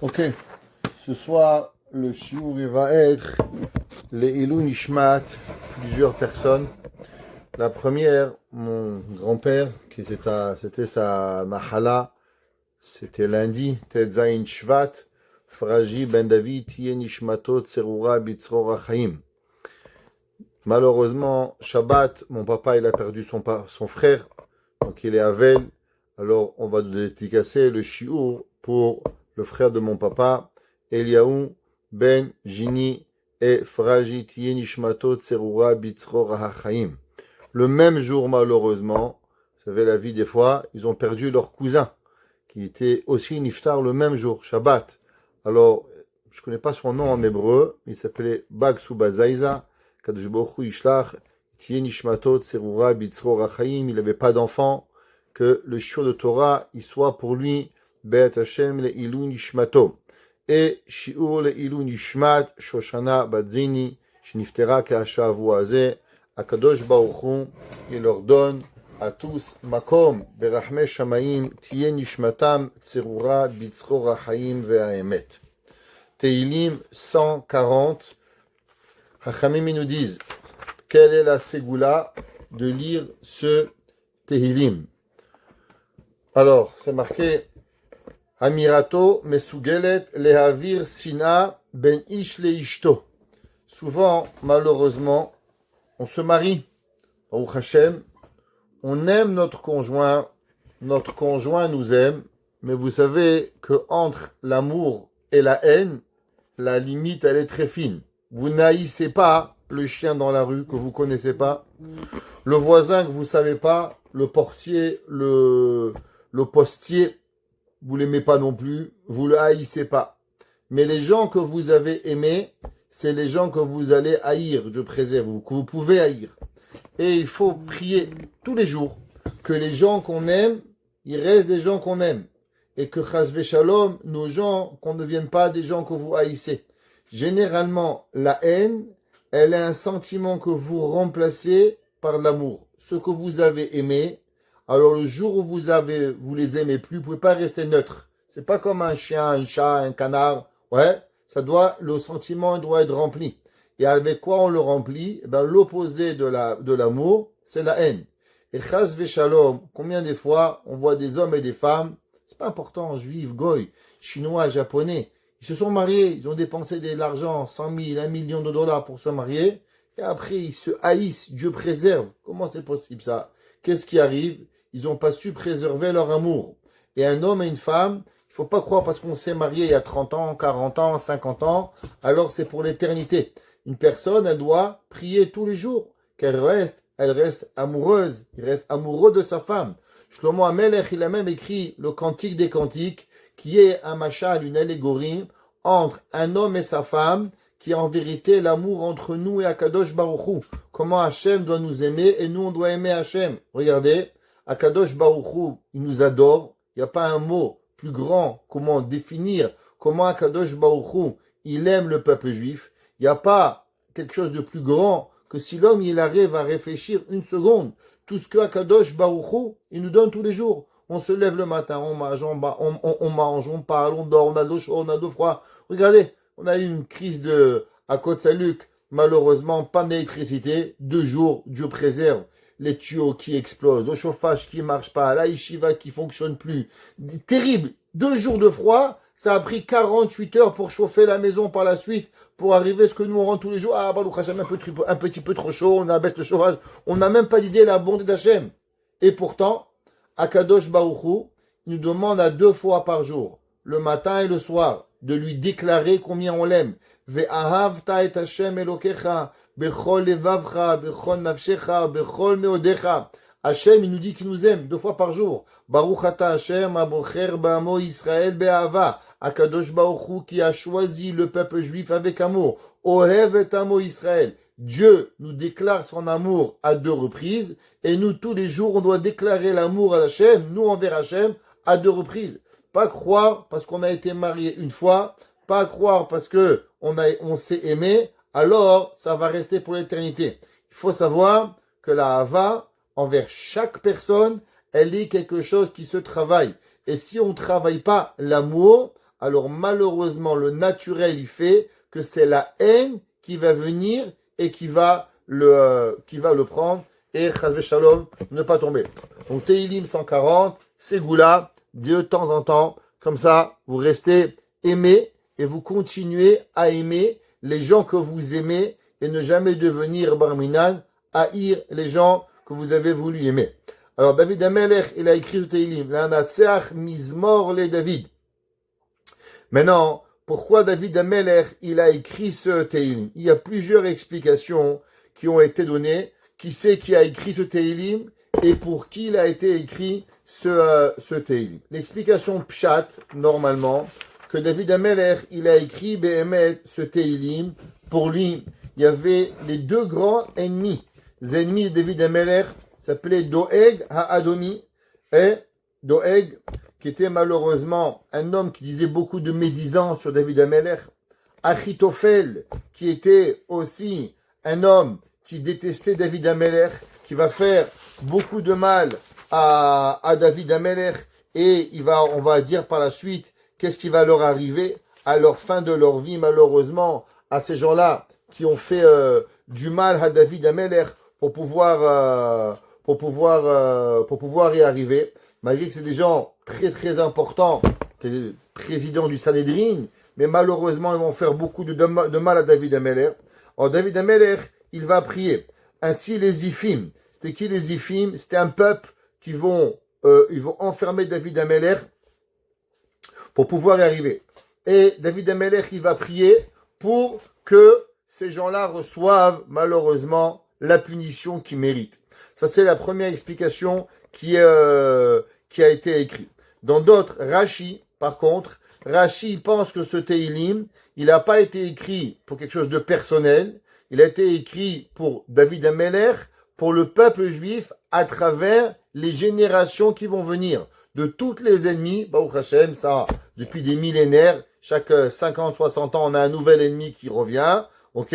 Ok, ce soir, le shiur il va être les Ilou Nishmat, plusieurs personnes. La première, mon grand-père, c'était sa mahala, c'était lundi, Tetzain Shvat, Fraji Ben David, Tiye Nishmato, Tserura, Bitzrora Chaim. Malheureusement, Shabbat, mon papa, il a perdu son frère, donc il est Avel. Alors, on va dédicacer le shiur pour le frère de mon papa, Eliaou Ben Jini et Fraji Tiye Nishmato, Tserura, Bitzrora Chaim. Le même jour, malheureusement, vous savez la vie des fois, ils ont perdu leur cousin, qui était aussi niftar le même jour, Shabbat. Alors, je ne connais pas son nom en hébreu, il s'appelait Bag Subazaïza, Kadosh Baruch Hu Yishlach, Tiye Nishmato, Tserura, Bitzrora Chaim, il n'avait pas d'enfant, que le shiur de Torah, il soit pour lui, Be'at Hashem le Ilou Nishmato. Et shiur le Ilou Nishmat, Shoshana Badzini, Shniftera Ka'ashavu Azeh, Akadosh Baruch Hu, il leur donne à tous Makom, Berachme Shamaim, Tiye Nishmatam, Tserura, Bitzrora Chaim Ve'aemet. Teilim 140, Hachamim nous disent, quelle est la ségoula de lire ce Tehilim? Alors, c'est marqué Amirato mesugelet lehavir sina ben ish leishto. Souvent, malheureusement, on se marie. Baruch Hashem, on aime notre conjoint nous aime, mais vous savez que entre l'amour et la haine, la limite elle est très fine. Vous n'haïssez pas le chien dans la rue que vous connaissez pas, le voisin que vous savez pas, le portier, le postier, vous l'aimez pas non plus, vous le haïssez pas. Mais les gens que vous avez aimés, c'est les gens que vous allez haïr, je préserve, que vous pouvez haïr. Et il faut prier tous les jours que les gens qu'on aime, il reste des gens qu'on aime. Et que chas shalom, nos gens, qu'on ne devienne pas des gens que vous haïssez. Généralement, la haine, elle est un sentiment que vous remplacez par l'amour. Ce que vous avez aimé, alors le jour où vous les aimez plus, vous pouvez pas rester neutre. C'est pas comme un chien, un chat, un canard. Ouais, le sentiment doit être rempli. Et avec quoi on le remplit? Eh ben, l'opposé de l'amour, c'est la haine. Et chas shalom, combien des fois on voit des hommes et des femmes, c'est pas important, juifs, goy, chinois, japonais, ils se sont mariés, ils ont dépensé de l'argent, 100 000, 1 million de dollars pour se marier, et après ils se haïssent, Dieu préserve. Comment c'est possible ça? Qu'est-ce qui arrive? Ils n'ont pas su préserver leur amour. Et un homme et une femme, il ne faut pas croire parce qu'on s'est marié il y a 30 ans, 40 ans, 50 ans, alors c'est pour l'éternité. Une personne, elle doit prier tous les jours, elle reste amoureuse, il reste amoureux de sa femme. Shlomo HaMelech, il a même écrit le Cantique des Cantiques, qui est un machal, une allégorie, entre un homme et sa femme, qui est en vérité l'amour entre nous et Akadosh Baruch Hu. Comment Hachem doit nous aimer et nous on doit aimer Hachem. Regardez, Akadosh Baruch Hu, il nous adore. Il n'y a pas un mot plus grand comment définir comment Akadosh Baruch Hu, il aime le peuple juif. Il n'y a pas quelque chose de plus grand que si l'homme il arrive à réfléchir une seconde. Tout ce que Akadosh Baruch Hu, il nous donne tous les jours. On se lève le matin, on mange, on mange, on parle, on dort, on a d'eau chaude, on a d'eau froide. Regardez, on a eu une crise à Côte-Saluc, malheureusement, pas d'électricité, 2 jours, Dieu préserve, les tuyaux qui explosent, le chauffage qui marche pas, la yeshiva qui fonctionne plus. Terrible, 2 jours de froid, ça a pris 48 heures pour chauffer la maison par la suite, pour arriver à ce que nous on rentre tous les jours. Ah, Baruch Hashem, un petit peu trop chaud, on abaisse le chauffage, on n'a même pas d'idée de la bonté d'Hachem. Et pourtant, Akadosh Baruch Hu nous demande à 2 fois par jour, le matin et le soir, de lui déclarer combien on l'aime. Ve'ahavta et Hashem Elokecha, bechol levavcha, bechol nafshecha, bechol meodecha. Hashem, il nous dit qu'il nous aime 2 fois par jour. Baruch ata Hashem, abocher ba'amo Israël be'ahava. Akadosh Baruch Hu qui a choisi le peuple juif avec amour. Ohev et amo Israël. Dieu nous déclare son amour à 2 reprises. Et nous, tous les jours, on doit déclarer l'amour à Hashem, nous envers Hashem, à 2 reprises. Pas croire parce qu'on a été marié une fois, pas croire parce que on s'est aimé, alors ça va rester pour l'éternité. Il faut savoir que la hava, envers chaque personne, elle est quelque chose qui se travaille. Et si on ne travaille pas l'amour, alors malheureusement, le naturel, il fait que c'est la haine qui va venir et qui va le prendre et chas shalom, ne pas tomber. Donc Teilim 140, c'est Goula, de temps en temps, comme ça, vous restez aimés et vous continuez à aimer les gens que vous aimez et ne jamais devenir barminan, haïr les gens que vous avez voulu aimer. Alors David Amelech, il a écrit le Teilim, l'anatseach mizmor le David. Maintenant, pourquoi David Amelech, il a écrit ce Teilim? Il y a plusieurs explications qui ont été données. Qui c'est qui a écrit ce Teilim et pour qui il a été écrit ce Teilim? L'explication pshat, normalement, que David Amelech, il a écrit Behemet, ce Teilim. Pour lui, il y avait les deux grands ennemis. Les ennemis de David Amelech s'appelaient Doeg ha-Adomi et Doeg, qui était malheureusement un homme qui disait beaucoup de médisants sur David Amelech. Achitophel, qui était aussi un homme qui détestait David Amelech, qui va faire beaucoup de mal à David Amelech, et on va dire par la suite qu'est-ce qui va leur arriver à leur fin de leur vie, malheureusement, à ces gens-là qui ont fait du mal à David Amelech pour pouvoir y arriver, malgré que c'est des gens très très importants, président du Sanhedrin, mais malheureusement ils vont faire beaucoup de mal à David Amelech. Alors David Amelech, il va prier. Ainsi les Iphim. C'était qui les Iphim? C'était un peuple ils vont enfermer David Amelech pour pouvoir y arriver. Et David Amelech, il va prier pour que ces gens-là reçoivent malheureusement la punition qu'ils méritent. Ça, c'est la première explication qui a été écrite. Dans d'autres, Rashi, par contre, Rashi pense que ce Teilim, il n'a pas été écrit pour quelque chose de personnel. Il a été écrit pour David Amelech, pour le peuple juif, à travers les générations qui vont venir. De toutes les ennemis, Baruch Hashem, ça, depuis des millénaires, chaque 50, 60 ans, on a un nouvel ennemi qui revient, ok?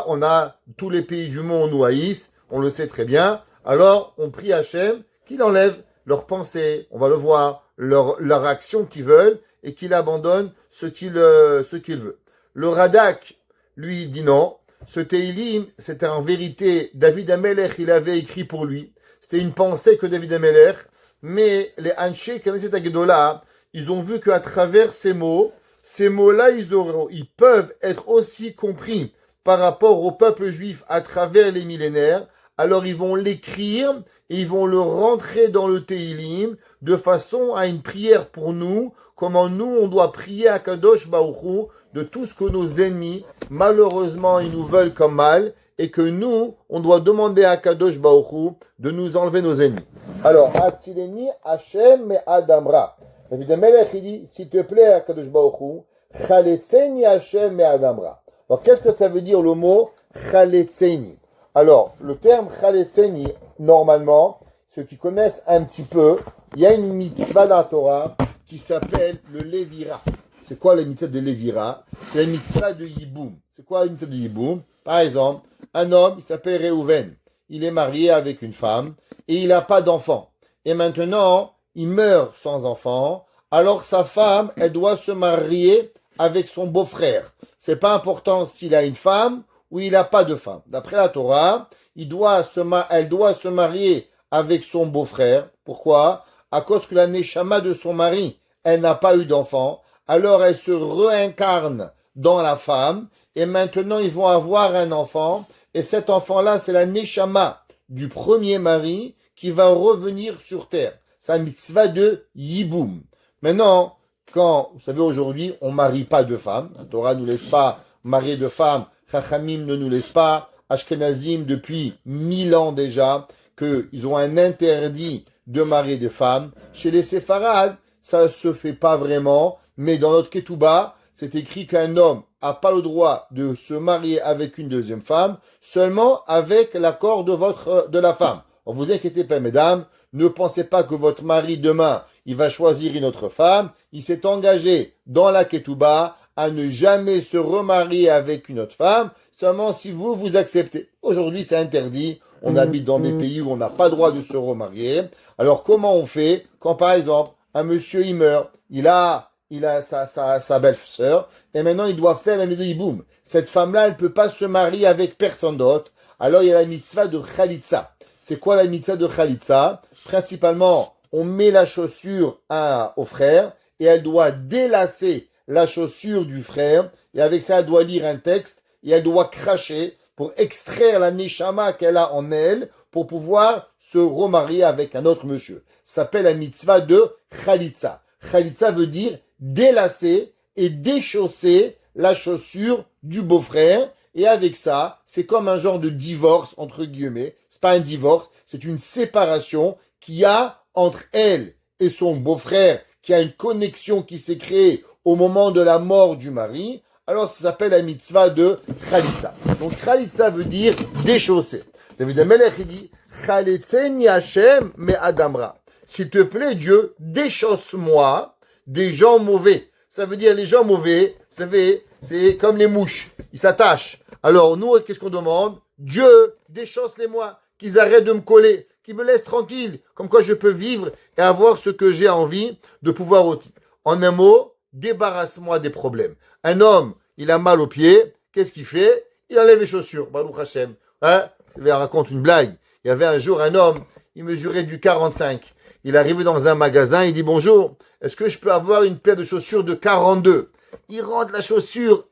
On a, tous les pays du monde nous haïssent, on le sait très bien. Alors, on prie Hashem qu'il enlève leurs pensées, on va le voir, leur action qu'ils veulent, et qu'il abandonne ce qu'il veut. Le Radak, lui, dit non. Ce Teilim, c'était en vérité, David Amelech, il avait écrit pour lui. C'était une pensée que David Amelech, mais les Anshe Knesset Agdola, ils ont vu qu'à travers ces mots-là, ils peuvent être aussi compris par rapport au peuple juif à travers les millénaires. Alors ils vont l'écrire et ils vont le rentrer dans le Teilim de façon à une prière pour nous, comment nous on doit prier à Kadosh Baruch Hu de tout ce que nos ennemis, malheureusement, ils nous veulent comme mal, et que nous, on doit demander à Kadosh Baruch Hu de nous enlever nos ennemis. Alors, Hatzileni Hashem me Adamra. David Amelech, il dit, s'il te plaît, à Kadosh Baruch Hu, Chaletzeni Hashem me Adamra. Alors, qu'est-ce que ça veut dire le mot Chaletzeni? Alors, le terme Chaletzeni, normalement, ceux qui connaissent un petit peu, il y a une mitzvah dans la Torah qui s'appelle le Lévira. C'est quoi la mitzvah de Lévira? C'est la mitzvah de Yiboum. C'est quoi la mitzvah de Yiboum? Par exemple, un homme, il s'appelle Réhouven. Il est marié avec une femme et il n'a pas d'enfant. Et maintenant, il meurt sans enfant. Alors sa femme, elle doit se marier avec son beau-frère. C'est pas important s'il a une femme ou il n'a pas de femme. D'après la Torah, elle doit se marier avec son beau-frère. Pourquoi? À cause que la neshama de son mari, elle n'a pas eu d'enfant. Alors elle se réincarne dans la femme, et maintenant ils vont avoir un enfant, et cet enfant-là, c'est la neshama du premier mari qui va revenir sur terre. C'est un mitzvah de Yiboum. Maintenant, vous savez, aujourd'hui, on marie pas de femmes, la Torah ne nous laisse pas marier de femmes, Chachamim ne nous laisse pas, Ashkenazim depuis 1000 ans déjà, qu'ils ont un interdit de marier des femmes. Chez les séfarades, ça se fait pas vraiment, mais dans notre Ketouba, c'est écrit qu'un homme n'a pas le droit de se marier avec une deuxième femme, seulement avec l'accord de la femme. Ne vous inquiétez pas, mesdames, ne pensez pas que votre mari demain, il va choisir une autre femme. Il s'est engagé dans la Ketouba à ne jamais se remarier avec une autre femme, seulement si vous acceptez. Aujourd'hui, c'est interdit. On habite dans des pays où on n'a pas le droit de se remarier. Alors, comment on fait quand, par exemple, un monsieur, il meurt, il a il a sa belle-sœur, et maintenant il doit faire la mitzvah de Yiboum. Cette femme-là, elle ne peut pas se marier avec personne d'autre. Alors il y a la mitzvah de Khalitsa. C'est quoi la mitzvah de Khalitsa? Principalement, on met la chaussure au frère, et elle doit délacer la chaussure du frère, et avec ça, elle doit lire un texte, et elle doit cracher pour extraire la neshama qu'elle a en elle, pour pouvoir se remarier avec un autre monsieur. Ça s'appelle la mitzvah de Khalitsa. Khalitsa veut dire délasser et déchausser la chaussure du beau-frère. Et avec ça, c'est comme un genre de divorce, entre guillemets. C'est pas un divorce, c'est une séparation qu'il y a entre elle et son beau-frère, qui a une connexion qui s'est créée au moment de la mort du mari. Alors ça s'appelle la mitzvah de Khalitsa. Donc Khalitsa veut dire déchausser. David Amelech, il dit Khalitzeni Hashem me Adamra. S'il te plaît, Dieu, déchausse-moi des gens mauvais. Ça veut dire les gens mauvais, vous savez, c'est comme les mouches, ils s'attachent. Alors nous, qu'est-ce qu'on demande? Dieu, déchausse-les-moi, qu'ils arrêtent de me coller, qu'ils me laissent tranquille, comme quoi je peux vivre et avoir ce que j'ai envie de pouvoir aussi. En un mot, débarrasse-moi des problèmes. Un homme, il a mal aux pieds, qu'est-ce qu'il fait? Il enlève les chaussures, Baruch Hashem. Je vais raconter une blague. Il y avait un jour un homme, il mesurait du 45. Il est arrivé dans un magasin, il dit bonjour, est-ce que je peux avoir une paire de chaussures de 42? Il rentre la chaussure,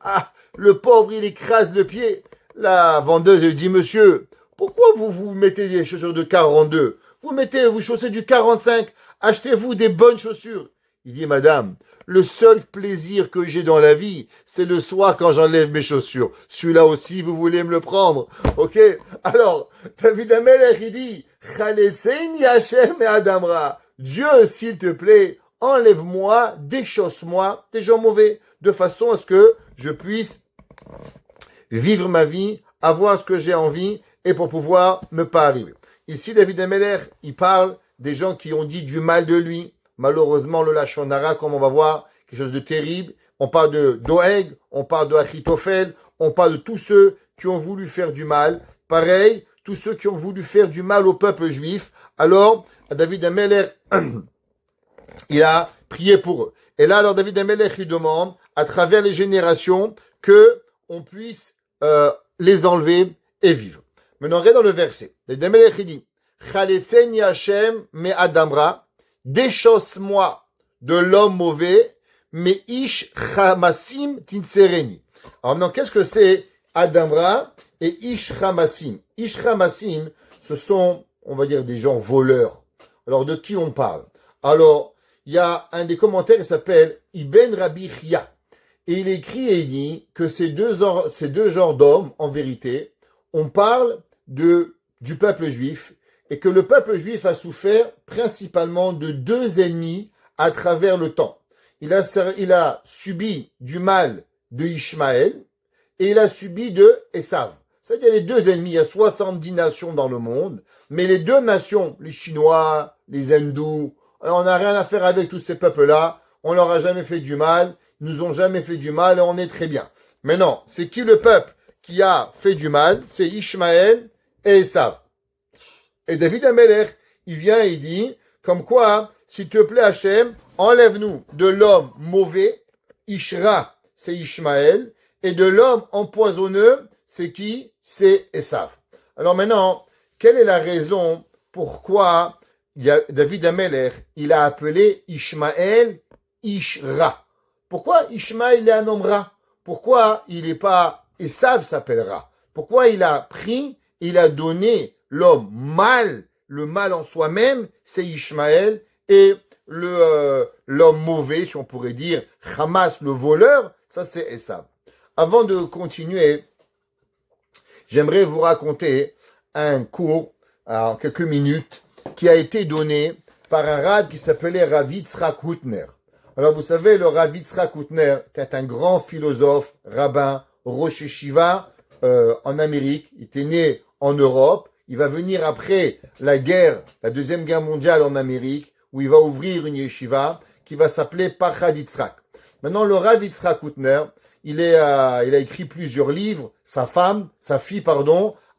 le pauvre, il écrase le pied. La vendeuse lui dit, monsieur, pourquoi vous mettez des chaussures de 42? Vous chaussez du 45, achetez-vous des bonnes chaussures. Il dit, madame, le seul plaisir que j'ai dans la vie, c'est le soir quand j'enlève mes chaussures. Celui-là aussi, vous voulez me le prendre? Ok? Alors, David Amelech, il dit, Khaletzeni Hashem et Adamra. Dieu, s'il te plaît, enlève-moi, déchausse-moi des gens mauvais, de façon à ce que je puisse vivre ma vie, avoir ce que j'ai envie, et pour pouvoir ne pas arriver. Ici, David Amelech, il parle des gens qui ont dit du mal de lui. Malheureusement, le Lachon Hara, comme on va voir, quelque chose de terrible. On parle de Doeg, on parle de Achitophel, on parle de tous ceux qui ont voulu faire du mal. Pareil, tous ceux qui ont voulu faire du mal au peuple juif. Alors, David Amelech, il a prié pour eux. Et là, alors, David Amelech lui demande, à travers les générations, que on puisse les enlever et vivre. Maintenant, regarde dans le verset. David Amelech, il dit, Khaletzeni Hashem me Adamra. Déchausse-moi de l'homme mauvais, mais ish chamasim tinsereni. Alors maintenant, qu'est-ce que c'est Adamra et ish chamasim? Ish chamasim, ce sont, on va dire, des gens voleurs. Alors, de qui on parle? Alors, il y a un des commentaires qui s'appelle Ibn Rabbi Chia. Et il écrit et il dit que ces deux genres d'hommes, en vérité, on parle du peuple juif, et que le peuple juif a souffert principalement de deux ennemis à travers le temps. Il a subi du mal de Ishmaël et il a subi de Esav. C'est-à-dire les deux ennemis, il y a 70 nations dans le monde, mais les deux nations, les Chinois, les Hindous, on n'a rien à faire avec tous ces peuples-là, on leur a jamais fait du mal, ils nous ont jamais fait du mal et on est très bien. Maintenant, c'est qui le peuple qui a fait du mal? C'est Ishmaël et Esav. Et David Amelech, il vient et il dit, comme quoi, s'il te plaît Hachem, enlève-nous de l'homme mauvais, Ishra, c'est Ishmaël, et de l'homme empoisonneux, c'est qui? C'est Esav. Alors maintenant, quelle est la raison pourquoi David Amelech, il a appelé Ishmaël Ishra? Pourquoi Ishmaël est un homme rat? Pourquoi il n'est pas Esav s'appellera? Pourquoi il a pris, il a donné l'homme mal, le mal en soi-même, c'est Ishmaël, et l'homme mauvais, si on pourrait dire, Hamas, le voleur, ça c'est Esav. Avant de continuer, j'aimerais vous raconter un cours, en quelques minutes, qui a été donné par un rabbin qui s'appelait Rav Yitzhak Hutner. Alors vous savez, le Rav Yitzhak Hutner était un grand philosophe, rabbin, Rosh Yeshiva en Amérique. Il était né en Europe. Il va venir après la Deuxième Guerre mondiale en Amérique, où il va ouvrir une yeshiva qui va s'appeler Pachad Yitzhak. Maintenant, le Rav Yitzhak Hutner, il a écrit plusieurs livres. Sa fille,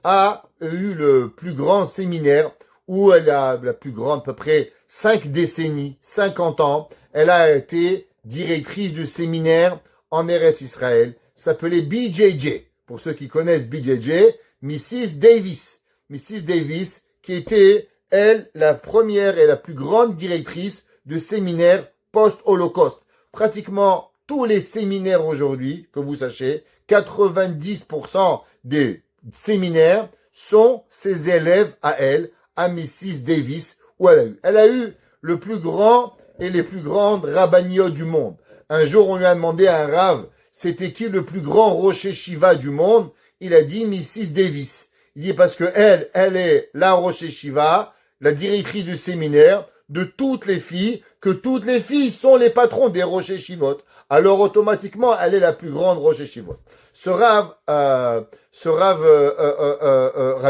a eu le plus grand séminaire où elle a la plus grande, à peu près 5 décennies, 50 ans. Elle a été directrice du séminaire en Eretz Israël, s'appelait BJJ. Pour ceux qui connaissent BJJ, Mrs. Davis. Mrs. Davis, qui était, elle, la première et la plus grande directrice de séminaire post-Holocauste. Pratiquement tous les séminaires aujourd'hui, que vous sachiez, 90% des séminaires sont ses élèves à elle, à Mrs. Davis, où elle a eu le plus grand et les plus grandes rabbiniot du monde. Un jour, on lui a demandé à un rave, c'était qui le plus grand rocher Shiva du monde? Il a dit Mrs. Davis. Il dit parce que elle est la rocher Shiva, la directrice du séminaire, de toutes les filles, que toutes les filles sont les patrons des rochers Shivot. Alors automatiquement, elle est la plus grande rocher Shivot. Ce Rav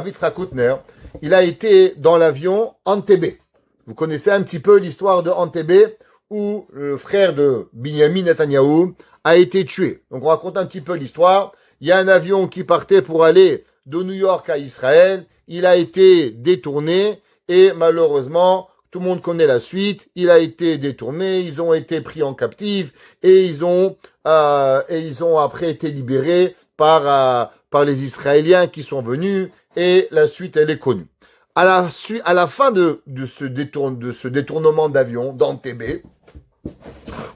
Yitzhak Koutner, il a été dans l'avion Entebbe. Vous connaissez un petit peu l'histoire de Entebbe, où le frère de Binyamin Netanyahou a été tué. Donc on raconte un petit peu l'histoire. Il y a un avion qui partait pour aller de New York à Israël. Il a été détourné et malheureusement, tout le monde connaît la suite. Il a été détourné, ils ont été pris en captif et ils ont après été libérés par les Israéliens qui sont venus et la suite elle est connue. À la fin de ce détournement d'avion d'Entebbe,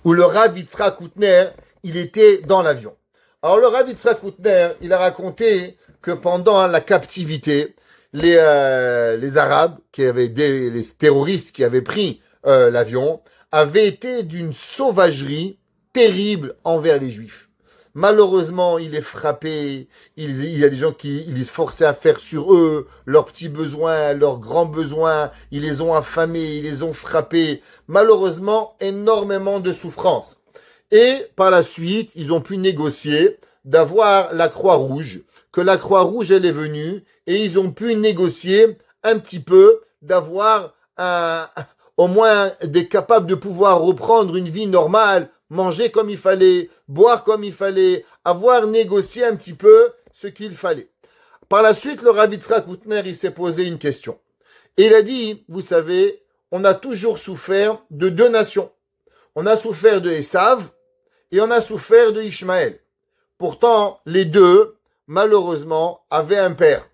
où le Rav Yitzhak Koutner, il était dans l'avion. Alors le Rav Yitzhak Koutner, il a raconté que pendant la captivité, les Arabes, les terroristes qui avaient pris l'avion, avaient été d'une sauvagerie terrible envers les Juifs. Malheureusement, il est frappé, il y a des gens qui les forçaient à faire sur eux leurs petits besoins, leurs grands besoins, ils les ont affamés, ils les ont frappés. Malheureusement, énormément de souffrance. Et par la suite, ils ont pu négocier d'avoir la Croix-Rouge, que la Croix-Rouge, elle est venue, et ils ont pu négocier un petit peu d'avoir au moins des capables de pouvoir reprendre une vie normale, manger comme il fallait, boire comme il fallait, avoir négocié un petit peu ce qu'il fallait. Par la suite, le Rav Yitzhak Koutner, il s'est posé une question. Et il a dit, vous savez, on a toujours souffert de deux nations. On a souffert de Esav et on a souffert de Ishmaël. Pourtant, les deux, malheureusement, avaient un père.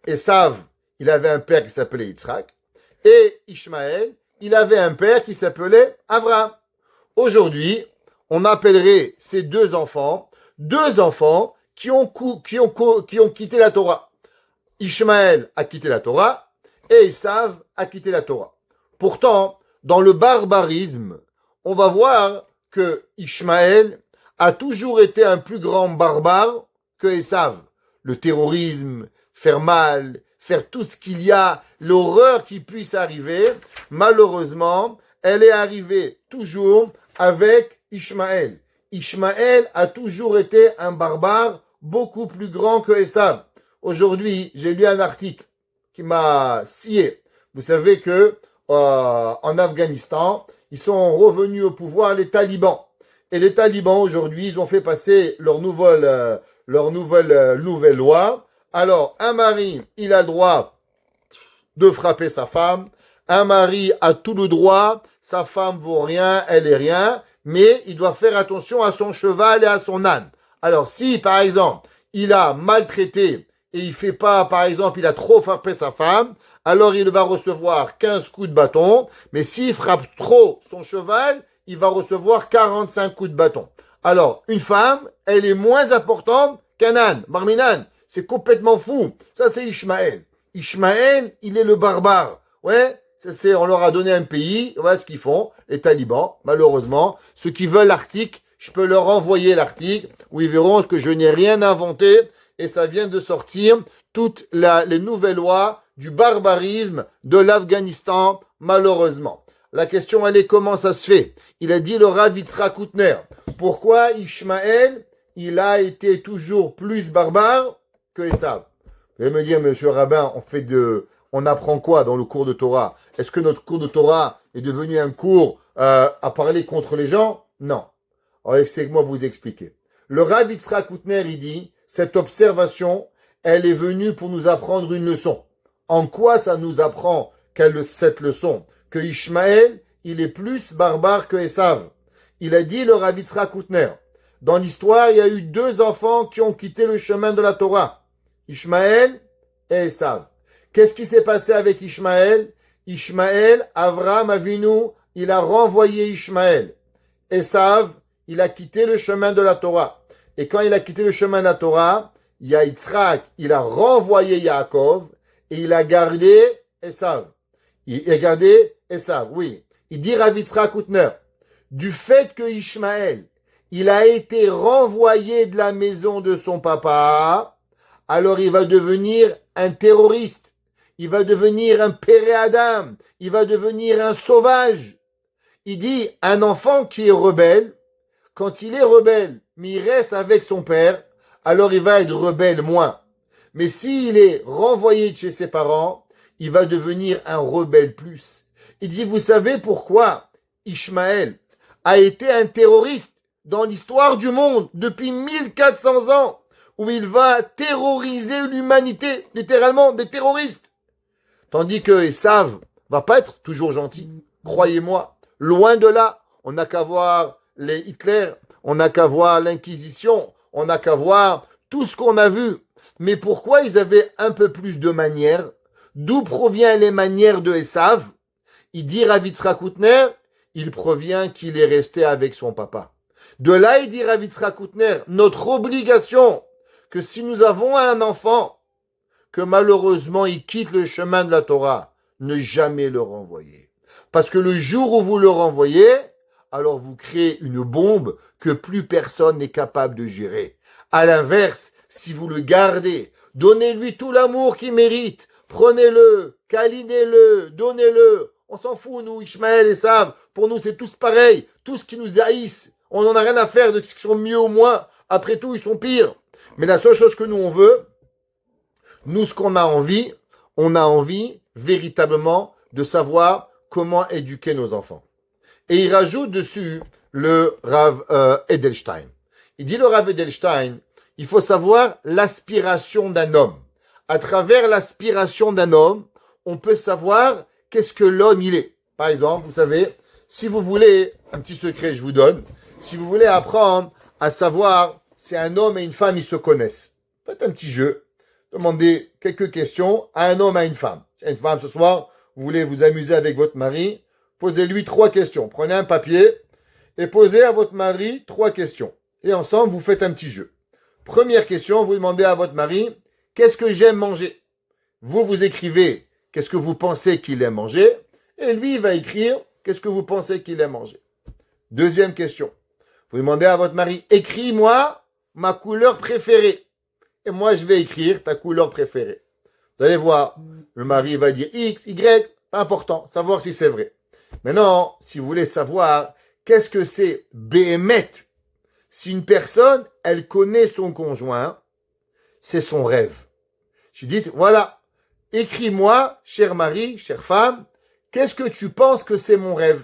Esav, il avait un père qui s'appelait Yitzhak. Et Ishmaël, il avait un père qui s'appelait Avraham. Aujourd'hui, on appellerait ces deux enfants qui ont quitté la Torah. Ishmaël a quitté la Torah et Esav a quitté la Torah. Pourtant, dans le barbarisme, on va voir que Ishmaël a toujours été un plus grand barbare que Esav. Le terrorisme, faire mal, faire tout ce qu'il y a, l'horreur qui puisse arriver, malheureusement, elle est arrivée toujours avec Ishmaël. Ishmaël a toujours été un barbare beaucoup plus grand que Esav. Aujourd'hui, j'ai lu un article qui m'a scié. Vous savez que en Afghanistan, ils sont revenus au pouvoir les talibans. Et les talibans aujourd'hui, ils ont fait passer leur nouvelle loi. Alors, un mari, il a le droit de frapper sa femme. Un mari a tout le droit. Sa femme vaut rien, elle est rien. Mais il doit faire attention à son cheval et à son âne. Alors, si, par exemple, il a maltraité et il fait pas, par exemple, il a trop frappé sa femme, alors il va recevoir 15 coups de bâton. Mais s'il frappe trop son cheval, il va recevoir 45 coups de bâton. Alors, une femme, elle est moins importante qu'un âne. Barminan, c'est complètement fou. Ça, c'est Ishmaël. Ishmaël, il est le barbare. Ouais, on leur a donné un pays. Voilà ce qu'ils font, les talibans, malheureusement. Ceux qui veulent l'article, je peux leur envoyer l'article où ils verront que je n'ai rien inventé et ça vient de sortir toutes les nouvelles lois du barbarisme de l'Afghanistan, malheureusement. La question, elle est comment ça se fait? Il a dit le Rav Yitzhak Koutner. Pourquoi Ishmaël, il a été toujours plus barbare que Esav? Vous allez me dire, monsieur le rabbin, on apprend quoi dans le cours de Torah? Est-ce que notre cours de Torah est devenu un cours à parler contre les gens? Non. Alors laissez-moi vous expliquer. Le Rav Yitzhak Koutner, il dit, cette observation, elle est venue pour nous apprendre une leçon. En quoi ça nous apprend cette leçon? Que Ishmaël, il est plus barbare que Esav. il a dit le Rav Yitzhak Koutner. Dans l'histoire, il y a eu 2 enfants qui ont quitté le chemin de la Torah, Ishmaël et Esav. Qu'est-ce qui s'est passé avec Ishmaël? Ishmaël, Avraham Avinu, il a renvoyé Ishmaël. Esav, il a quitté le chemin de la Torah. Et quand il a quitté le chemin de la Torah, Yitzhak, il a renvoyé Yaakov et il a gardé Esav. Il a gardé Esav, oui. Il dit Rav Yitzhak Koutner, du fait que Ishmaël, il a été renvoyé de la maison de son papa, alors il va devenir un terroriste. Il va devenir un péré Adam. Il va devenir un sauvage. Il dit, un enfant qui est rebelle, quand il est rebelle, mais il reste avec son père, alors il va être rebelle moins. Mais s'il est renvoyé de chez ses parents, il va devenir un rebelle plus. Il dit, vous savez pourquoi Ishmaël a été un terroriste dans l'histoire du monde depuis 1400 ans, où il va terroriser l'humanité, littéralement des terroristes. Tandis que Esav va pas être toujours gentil. Croyez-moi, loin de là, on n'a qu'à voir les Hitler, on n'a qu'à voir l'Inquisition, on n'a qu'à voir tout ce qu'on a vu. Mais pourquoi ils avaient un peu plus de manières? D'où proviennent les manières de Esav? Il dit Rav Yitzhak Koutner, il provient qu'il est resté avec son papa. De là, il dit Rav Yitzhak Koutner, notre obligation, que si nous avons un enfant, que malheureusement il quitte le chemin de la Torah, ne jamais le renvoyer. Parce que le jour où vous le renvoyez, alors vous créez une bombe que plus personne n'est capable de gérer. À l'inverse, si vous le gardez, donnez-lui tout l'amour qu'il mérite, prenez-le, câlinez-le, donnez-le. On s'en fout, nous, Ishmaël et Esav. Pour nous, c'est tous pareil. Tous qui nous haïssent. On n'en a rien à faire de ce qui sont mieux ou moins. Après tout, ils sont pires. Mais la seule chose que nous, on veut, nous, ce qu'on a envie véritablement de savoir comment éduquer nos enfants. Et il rajoute dessus le Rav Edelstein. Il dit le Rav Edelstein, il faut savoir l'aspiration d'un homme. À travers l'aspiration d'un homme, on peut savoir qu'est-ce que l'homme il est. Par exemple, vous savez, si vous voulez, un petit secret je vous donne, si vous voulez apprendre à savoir si un homme et une femme ils se connaissent, faites un petit jeu. Demandez quelques questions à un homme, à une femme. Si une femme ce soir, vous voulez vous amuser avec votre mari, posez-lui 3 questions. Prenez un papier et posez à votre mari 3 questions. Et ensemble, vous faites un petit jeu. Première question, vous demandez à votre mari, qu'est-ce que j'aime manger? Vous écrivez, qu'est-ce que vous pensez qu'il aime manger? Et lui, il va écrire, qu'est-ce que vous pensez qu'il aime manger? Deuxième question. Vous demandez à votre mari, écris-moi ma couleur préférée. Et moi, je vais écrire ta couleur préférée. Vous allez voir, le mari va dire X, Y, pas important, savoir si c'est vrai. Maintenant, si vous voulez savoir qu'est-ce que c'est Béhémet, si une personne, elle connaît son conjoint, c'est son rêve. Je dis, voilà, écris-moi, cher mari, chère femme, qu'est-ce que tu penses que c'est mon rêve?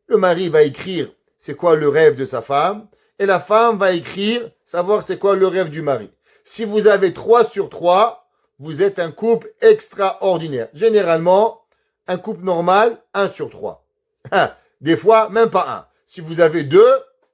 Le mari va écrire c'est quoi le rêve de sa femme, et la femme va écrire savoir c'est quoi le rêve du mari. Si vous avez 3 sur 3, vous êtes un couple extraordinaire. Généralement, un couple normal, 1 sur 3. Des fois, même pas 1. Si vous avez 2,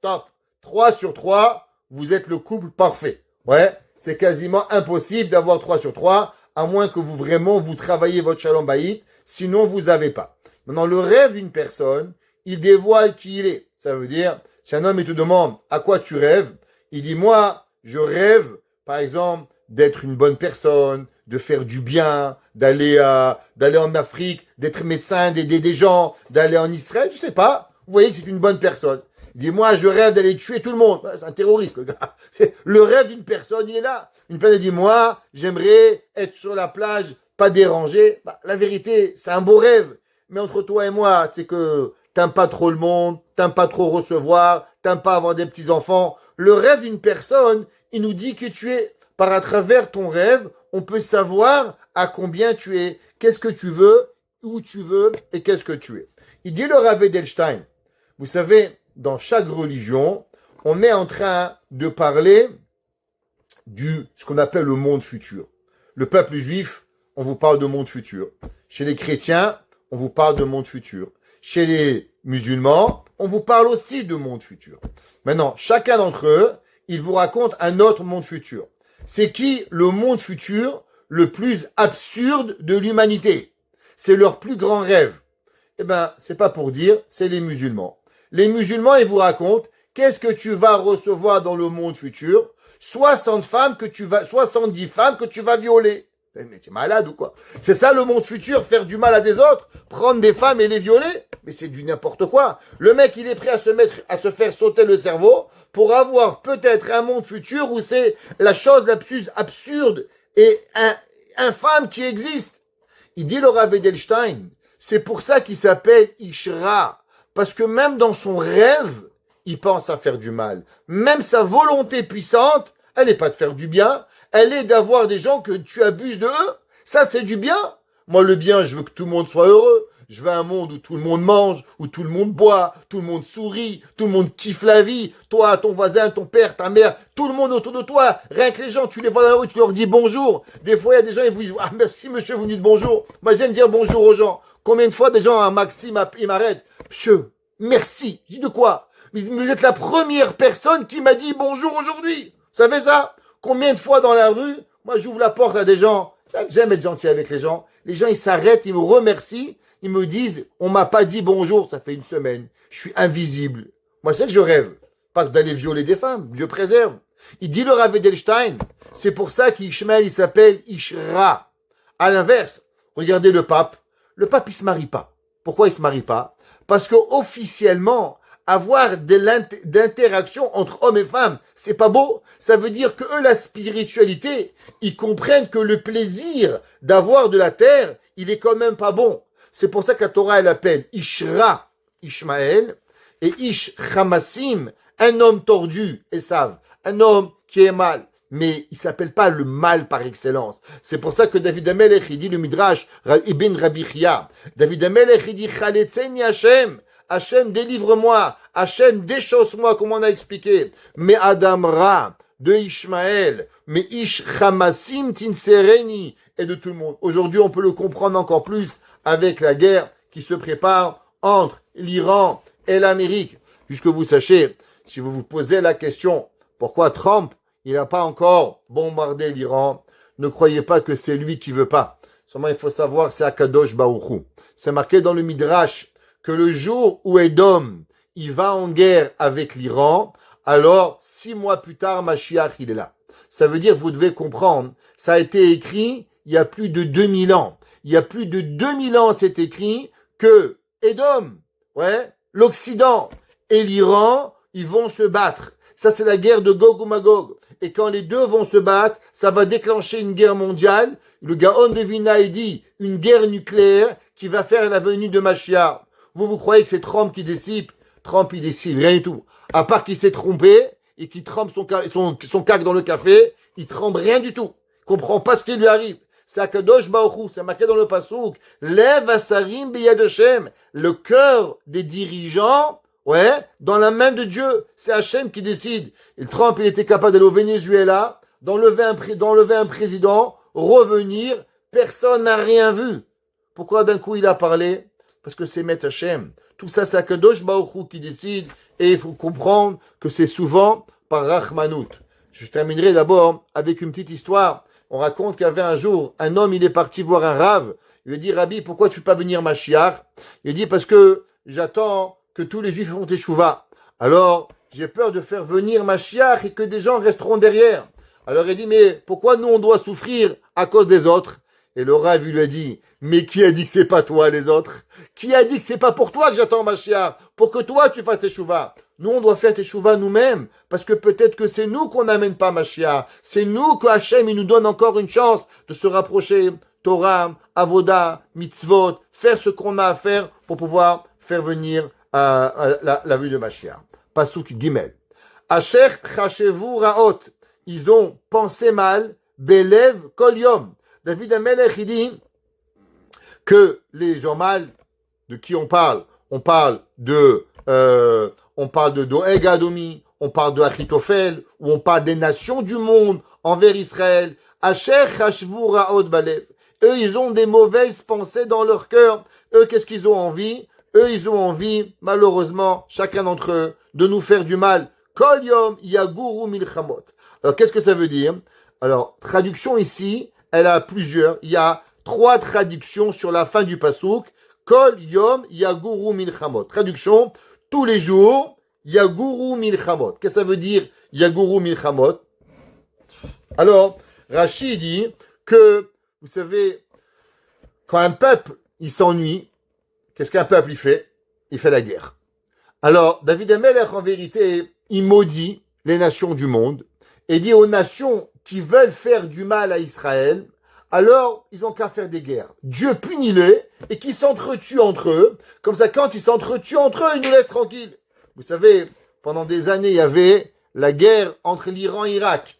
top. 3 sur 3, vous êtes le couple parfait. Ouais, c'est quasiment impossible d'avoir 3 sur 3, à moins que vous travaillez votre shalom bayit, sinon vous n'avez pas. Maintenant, le rêve d'une personne, il dévoile qui il est. Ça veut dire, si un homme il te demande à quoi tu rêves, il dit, moi, je rêve, par exemple, d'être une bonne personne, de faire du bien, d'aller en Afrique, d'être médecin, d'aider des gens, d'aller en Israël, je sais pas. Vous voyez que c'est une bonne personne. Il dit, moi, je rêve d'aller tuer tout le monde. C'est un terroriste, le gars. Le rêve d'une personne, il est là. Une personne dit, moi, j'aimerais être sur la plage, pas dérangé. Bah, la vérité, c'est un beau rêve. Mais entre toi et moi, c'est que t'aimes pas trop le monde, t'aimes pas trop recevoir, t'aimes pas avoir des petits-enfants. Le rêve d'une personne, il nous dit que tu es, à travers ton rêve, on peut savoir à combien tu es, qu'est-ce que tu veux, où tu veux et qu'est-ce que tu es. Il dit le Rav Edelstein, vous savez, dans chaque religion, on est en train de parler ce qu'on appelle le monde futur. Le peuple juif, on vous parle de monde futur. Chez les chrétiens, on vous parle de monde futur. Chez les musulmans, on vous parle aussi de monde futur. Maintenant, chacun d'entre eux, il vous raconte un autre monde futur. C'est qui le monde futur le plus absurde de l'humanité? C'est leur plus grand rêve. Eh ben, c'est pas pour dire, c'est les musulmans. Les musulmans, ils vous racontent qu'est-ce que tu vas recevoir dans le monde futur? 70 femmes que tu vas violer. Mais t'es malade ou quoi? C'est ça le monde futur, faire du mal à des autres, prendre des femmes et les violer? Mais c'est du n'importe quoi. Le mec, il est prêt à se faire sauter le cerveau pour avoir peut-être un monde futur où c'est la chose la plus absurde et infâme qui existe. Il dit le Rav Edelstein, c'est pour ça qu'il s'appelle Ishra, parce que même dans son rêve, il pense à faire du mal. Même sa volonté puissante, elle n'est pas de faire du bien, elle est d'avoir des gens que tu abuses de eux. Ça, c'est du bien. Moi, le bien, je veux que tout le monde soit heureux. Je veux un monde où tout le monde mange, où tout le monde boit, tout le monde sourit, tout le monde kiffe la vie. Toi, ton voisin, ton père, ta mère, tout le monde autour de toi. Rien que les gens, tu les vois dans la rue, tu leur dis bonjour. Des fois, il y a des gens, ils vous disent, ah, merci monsieur, vous dites bonjour. Moi, j'aime dire bonjour aux gens. Combien de fois des gens, un Maxime, il m'arrête. Monsieur, merci. Je dis de quoi? Vous êtes la première personne qui m'a dit bonjour aujourd'hui. Vous savez ça? Combien de fois dans la rue, moi, j'ouvre la porte à des gens. J'aime être gentil avec les gens. Les gens, ils s'arrêtent, ils me remercient. Ils me disent, on m'a pas dit bonjour, ça fait une semaine. Je suis invisible. Moi, c'est que je rêve. Pas d'aller violer des femmes. Dieu préserve. Il dit le Rav Edelstein. C'est pour ça qu'Ishmael, il s'appelle Ishra. À l'inverse, regardez le pape. Le pape, il se marie pas. Pourquoi il se marie pas? Parce que officiellement, avoir d'interaction entre hommes et femmes, c'est pas beau. Ça veut dire que eux, la spiritualité, ils comprennent que le plaisir d'avoir de la terre, il est quand même pas bon. C'est pour ça que la Torah, elle appelle Ishra, Ishmaël, et Ish Chamassim, un homme tordu, Esav, un homme qui est mal. Mais il s'appelle pas le mal par excellence. C'est pour ça que David Amelech, il dit le Midrash, Ibn Rabbi Chia. David Amelech, il dit, Chaletzeni Hashem. Hashem, délivre-moi. Hashem, déchausse-moi, comme on a expliqué. Mais Adam Ra, de Ishmaël, mais Ish Chamassim Tinsereni, et de tout le monde. Aujourd'hui, on peut le comprendre encore plus avec la guerre qui se prépare entre l'Iran et l'Amérique. Juste que vous sachiez, si vous vous posez la question, pourquoi Trump, il n'a pas encore bombardé l'Iran, ne croyez pas que c'est lui qui veut pas. Seulement, il faut savoir, c'est Akadosh Baruch Hu. C'est marqué dans le Midrash que le jour où Edom, il va en guerre avec l'Iran, alors 6 mois plus tard, Mashiach, il est là. Ça veut dire, vous devez comprendre, ça a été écrit il y a plus de 2000 ans. Il y a plus de 2000 ans, c'est écrit que Edom, l'Occident et l'Iran, ils vont se battre. Ça, c'est la guerre de Gog ou Magog. Et quand les deux vont se battre, ça va déclencher une guerre mondiale. Le Gaon de Vilna dit une guerre nucléaire qui va faire la venue de Mashiach. Vous croyez que c'est Trump qui décide? Trump, il décide rien du tout. À part qu'il s'est trompé et qu'il trempe son cac dans le café, il trempe rien du tout. Il comprend pas ce qui lui arrive. C'est Akadosh Baruch Hu, c'est marqué dans le Passouk. Lève Asarim Biyad Hashem. Le cœur des dirigeants, dans la main de Dieu. C'est Hashem qui décide. Et Trump, il était capable d'aller au Venezuela, d'enlever un président, revenir. Personne n'a rien vu. Pourquoi d'un coup il a parlé? Parce que c'est Met Hashem. Tout ça, c'est Akadosh Baruch Hu qui décide. Et il faut comprendre que c'est souvent par Rachmanout. Je terminerai d'abord avec une petite histoire. On raconte qu'il y avait un jour, un homme, il est parti voir un rave. Il lui a dit, Rabbi, pourquoi tu ne peux pas venir Mashiach? Il dit, parce que j'attends que tous les juifs font teshuva. Alors, j'ai peur de faire venir Mashiach et que des gens resteront derrière. Alors il dit, mais pourquoi nous on doit souffrir à cause des autres? Et le rave lui a dit, mais qui a dit que c'est pas toi les autres? Qui a dit que c'est pas pour toi que j'attends Mashiach? Pour que toi tu fasses teshuva. Nous, on doit faire teshuva nous-mêmes, parce que peut-être que c'est nous qu'on n'amène pas Mashiach. C'est nous que Hachem, il nous donne encore une chance de se rapprocher. Torah, Avoda, Mitzvot, faire ce qu'on a à faire pour pouvoir faire venir la vue de Mashiach. Pasuk Gimel. Asher chashevu raot. Ils ont pensé mal. Belev kol yom. David Amelech, il dit que les gens mal, de qui on parle? On parle de Doeg Adomi, on parle de Achitophel, ou on parle des nations du monde envers Israël. Asher chashvu raot balev. Eux, ils ont des mauvaises pensées dans leur cœur. Eux, qu'est-ce qu'ils ont envie? eux, ils ont envie, malheureusement, chacun d'entre eux, de nous faire du mal. Kol yom yaguru milchamot. Alors, qu'est-ce que ça veut dire? Alors, traduction ici, elle a plusieurs. Il y a 3 traductions sur la fin du pasouk. Kol yom yaguru milchamot. Traduction, tous les jours, yaguru milchamot. Qu'est-ce que ça veut dire, yaguru milchamot? Alors, Rashi dit que, vous savez, quand un peuple, il s'ennuie, qu'est-ce qu'un peuple, il fait? Il fait la guerre. Alors, David Amelech, en vérité, il maudit les nations du monde et dit aux nations qui veulent faire du mal à Israël, alors ils ont qu'à faire des guerres. Dieu punit-les et qu'ils s'entretuent entre eux. Comme ça, quand ils s'entretuent entre eux, ils nous laissent tranquilles. Vous savez, pendant des années, il y avait la guerre entre l'Iran et l'Irak.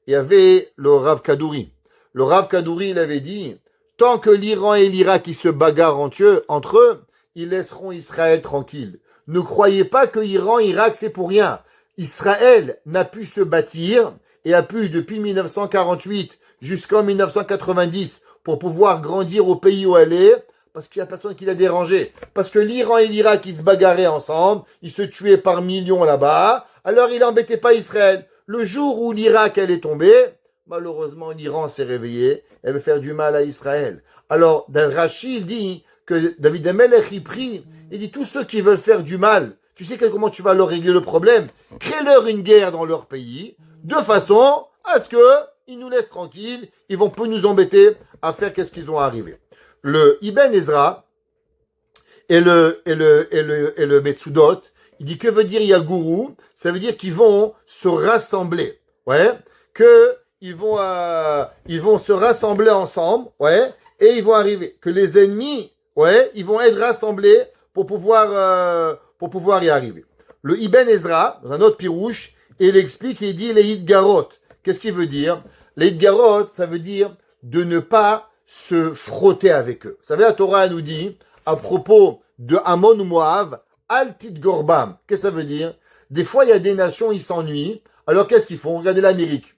Il y avait le Rav Kadouri. Le Rav Kadouri, il avait dit, tant que l'Iran et l'Irak, ils se bagarrent entre eux, ils laisseront Israël tranquille. Ne croyez pas que Iran, Irak, c'est pour rien. Israël n'a pu se bâtir et a pu, depuis 1948 jusqu'en 1990, pour pouvoir grandir au pays où elle est, parce qu'il n'y a personne qui l'a dérangé. Parce que l'Iran et l'Irak, ils se bagarraient ensemble, ils se tuaient par millions là-bas, alors il n'embêtait pas Israël. Le jour où l'Irak, elle est tombée, malheureusement, l'Iran s'est réveillé, elle veut faire du mal à Israël. Alors, Rachid dit que David Amelech, il prie, il dit, tous ceux qui veulent faire du mal, tu sais comment tu vas leur régler le problème? Crée-leur une guerre dans leur pays, de façon à ce qu'ils nous laissent tranquilles, ils vont plus nous embêter à faire qu'est-ce qu'ils ont arrivé. Le Ibn Ezra et le Metsudot, il dit que veut dire Yaguru? Ça veut dire qu'ils vont se rassembler, ouais, que ils vont se rassembler ensemble, ouais, et ils vont arriver. Que les ennemis, ouais, ils vont être rassemblés pour pouvoir y arriver. Le Ibn Ezra, dans un autre pirouche, il explique et il dit les Hidgarot. Qu'est-ce qu'il veut dire? Les Hidgarot, ça veut dire de ne pas se frotter avec eux. Vous savez, la Torah nous dit, à propos de Ammon ou Moab, Altit Gorbam. Qu'est-ce que ça veut dire? Des fois, il y a des nations, ils s'ennuient. Alors, qu'est-ce qu'ils font? Regardez l'Amérique.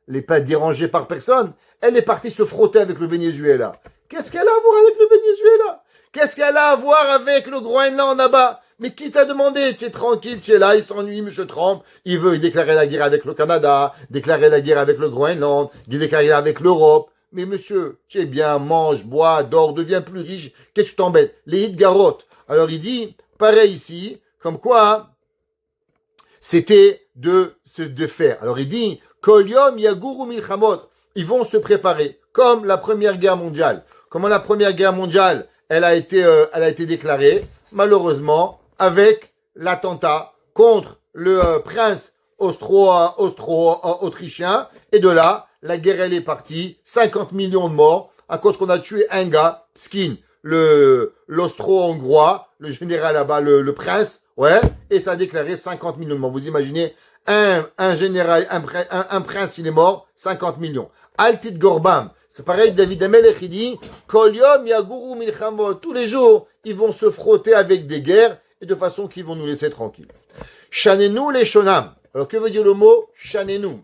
Elle n'est pas dérangée par personne. Elle est partie se frotter avec le Venezuela. Qu'est-ce qu'elle a à voir avec le Venezuela? Qu'est-ce qu'elle a à voir avec le Groenland là-bas? Mais qui t'a demandé? Tu es tranquille, tu es là, il s'ennuie, M. Trump. Il veut déclarer la guerre avec le Canada, déclarer la guerre avec le Groenland, déclarer la guerre avec l'Europe. Mais monsieur, tu es bien, mange, bois, dors, deviens plus riche. Qu'est-ce que tu t'embêtes? Les Hidgarot. Alors il dit, pareil ici, comme quoi, c'était de faire. Alors il dit, Kol yom yaguru milchamot. Ils vont se préparer, comme la Première Guerre mondiale. Comment la Première Guerre mondiale, elle a été déclarée, malheureusement, avec l'attentat contre le prince autrichien. Et de là, la guerre, elle est partie. 50 millions de morts à cause qu'on a tué un gars, Skin, l'austro-hongrois, le général là-bas, le prince, ouais. Et ça a déclaré 50 millions de morts. Vous imaginez, un général, un prince, il est mort, 50 millions. Altit Gorbam. C'est pareil, David Amelech, il dit, Kol yom yaguru milchamot. Tous les jours, ils vont se frotter avec des guerres et de façon qu'ils vont nous laisser tranquilles. Chanenu les shonam. Alors, que veut dire le mot chanenu?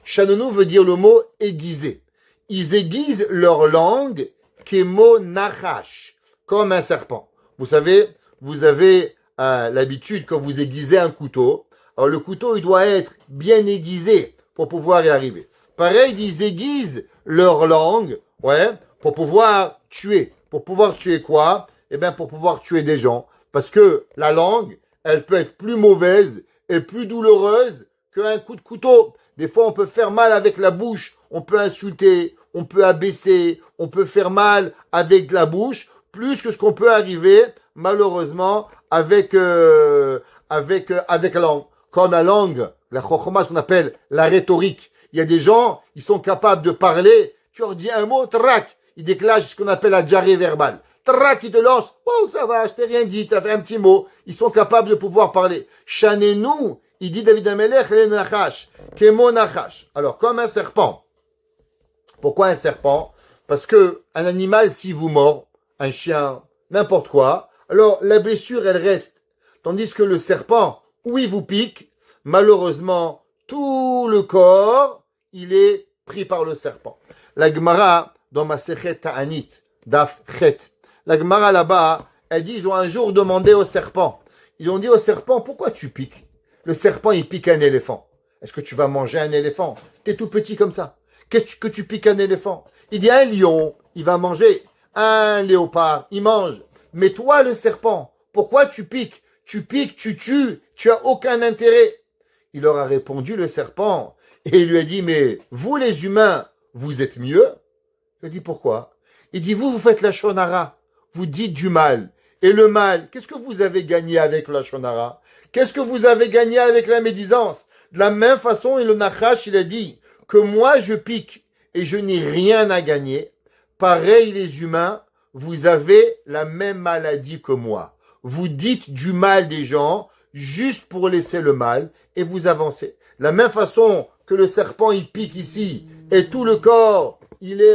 Chanenu veut dire le mot aiguiser. Ils aiguisent leur langue kemo nachash, comme un serpent. Vous savez, vous avez l'habitude, quand vous aiguisez un couteau, alors le couteau, il doit être bien aiguisé pour pouvoir y arriver. Pareil, ils aiguisent leur langue, ouais, pour pouvoir tuer. Pour pouvoir tuer quoi? Eh bien, pour pouvoir tuer des gens. Parce que la langue, elle peut être plus mauvaise et plus douloureuse qu'un coup de couteau. Des fois, on peut faire mal avec la bouche, on peut insulter, on peut abaisser, on peut faire mal avec la bouche, plus que ce qu'on peut arriver, malheureusement, avec la langue. Quand la langue, la chokhmah, ce qu'on appelle la rhétorique, il y a des gens, ils sont capables de parler, tu leur dis un mot, trac, ils déclenchent ce qu'on appelle la diarrhée verbale. Trac, ils te lancent, oh, ça va, je t'ai rien dit, t'as fait un petit mot. Ils sont capables de pouvoir parler. Chanenu, il dit David Amelech, le nachash, kemo nachash. Alors, comme un serpent. Pourquoi un serpent? Parce que un animal, s'il vous mord, un chien, n'importe quoi, alors la blessure, elle reste. Tandis que le serpent, où il vous pique, malheureusement, tout le corps, il est pris par le serpent. La Gemara, dans ma Sechet Ta'anit, Daf Chet, la Gemara là-bas, Elle dit, ils ont un jour demandé au serpent. Ils ont dit au serpent, pourquoi tu piques? Le serpent, il pique un éléphant. Est-ce que tu vas manger un éléphant? T'es tout petit comme ça. Qu'est-ce que tu piques un éléphant? Il dit, un lion, il va manger. Un léopard, il mange. Mais toi, le serpent, pourquoi tu piques? Tu piques, tu tues, tu as aucun intérêt. Il leur a répondu, le serpent, et il lui a dit, mais vous les humains, vous êtes mieux? Il a dit, pourquoi? Il dit, vous faites la shonara, vous dites du mal. Et le mal, qu'est-ce que vous avez gagné avec la shonara? Qu'est-ce que vous avez gagné avec la médisance? De la même façon, et le Nachash, il a dit, que moi je pique et je n'ai rien à gagner. Pareil, les humains, vous avez la même maladie que moi. Vous dites du mal des gens juste pour laisser le mal et vous avancez. De la même façon que le serpent il pique ici et tout le corps il est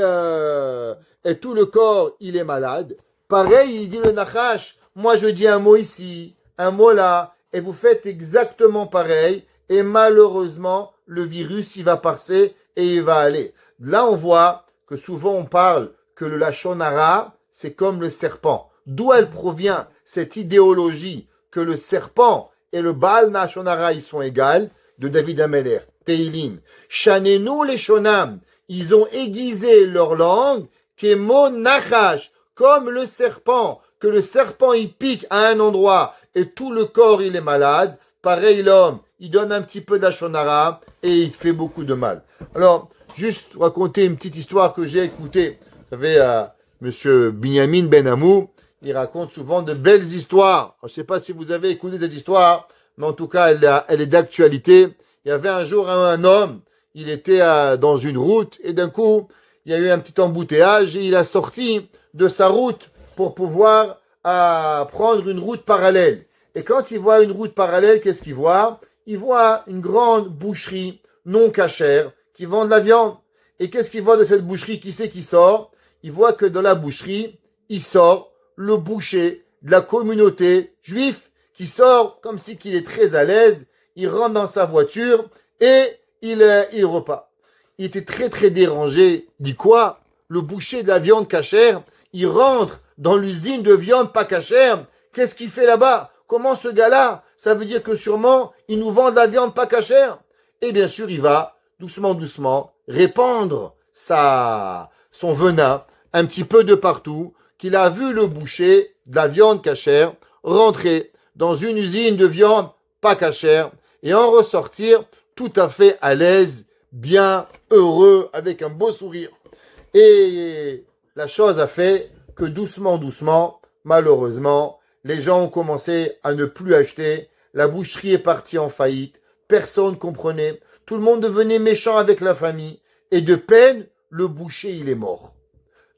malade. Pareil, il dit le Nachash, moi je dis un mot ici, un mot là, et vous faites exactement pareil. Et malheureusement, le virus il va passer et il va aller. Là, on voit que souvent on parle que le Lachon Hara, c'est comme le serpent. D'où elle provient cette idéologie que le serpent et le Baal Lachon Hara, ils sont égales, de David Ameler, Teilim. Chanenu les Shonam, ils ont aiguisé leur langue, Kemo Nachash, comme le serpent, que le serpent il pique à un endroit et tout le corps il est malade. Pareil l'homme, il donne un petit peu d'Ashonara et il fait beaucoup de mal. Alors, juste raconter une petite histoire que j'ai écoutée. Vous savez, monsieur Binyamin Ben Amou, il raconte souvent de belles histoires. Je ne sais pas si vous avez écouté cette histoire, mais en tout cas, elle est d'actualité. Il y avait un jour un homme, il était dans une route et d'un coup, il y a eu un petit embouteillage et il a sorti de sa route pour pouvoir prendre une route parallèle. Et quand il voit une route parallèle, qu'est-ce qu'il voit? Il voit une grande boucherie non cachère qui vend de la viande. Et qu'est-ce qu'il voit de cette boucherie? Qui c'est qui sort? Il voit que dans la boucherie, il sort le boucher de la communauté juive qui sort comme si qu'il est très à l'aise. Il rentre dans sa voiture et il repart. Il était très très dérangé. Il dit quoi? Le boucher de la viande cachère, il rentre dans l'usine de viande pas cachère. Qu'est-ce qu'il fait là-bas? Comment ce gars-là, ça veut dire que sûrement, il nous vend de la viande pas cachère. Et bien sûr, il va, doucement, doucement, répandre son venin un petit peu de partout, qu'il a vu le boucher de la viande cachère rentrer dans une usine de viande pas cachère et en ressortir tout à fait à l'aise, bien heureux, avec un beau sourire. Et la chose a fait que doucement, doucement, malheureusement, les gens ont commencé à ne plus acheter. La boucherie est partie en faillite. Personne ne comprenait. Tout le monde devenait méchant avec la famille. Et de peine, le boucher, il est mort.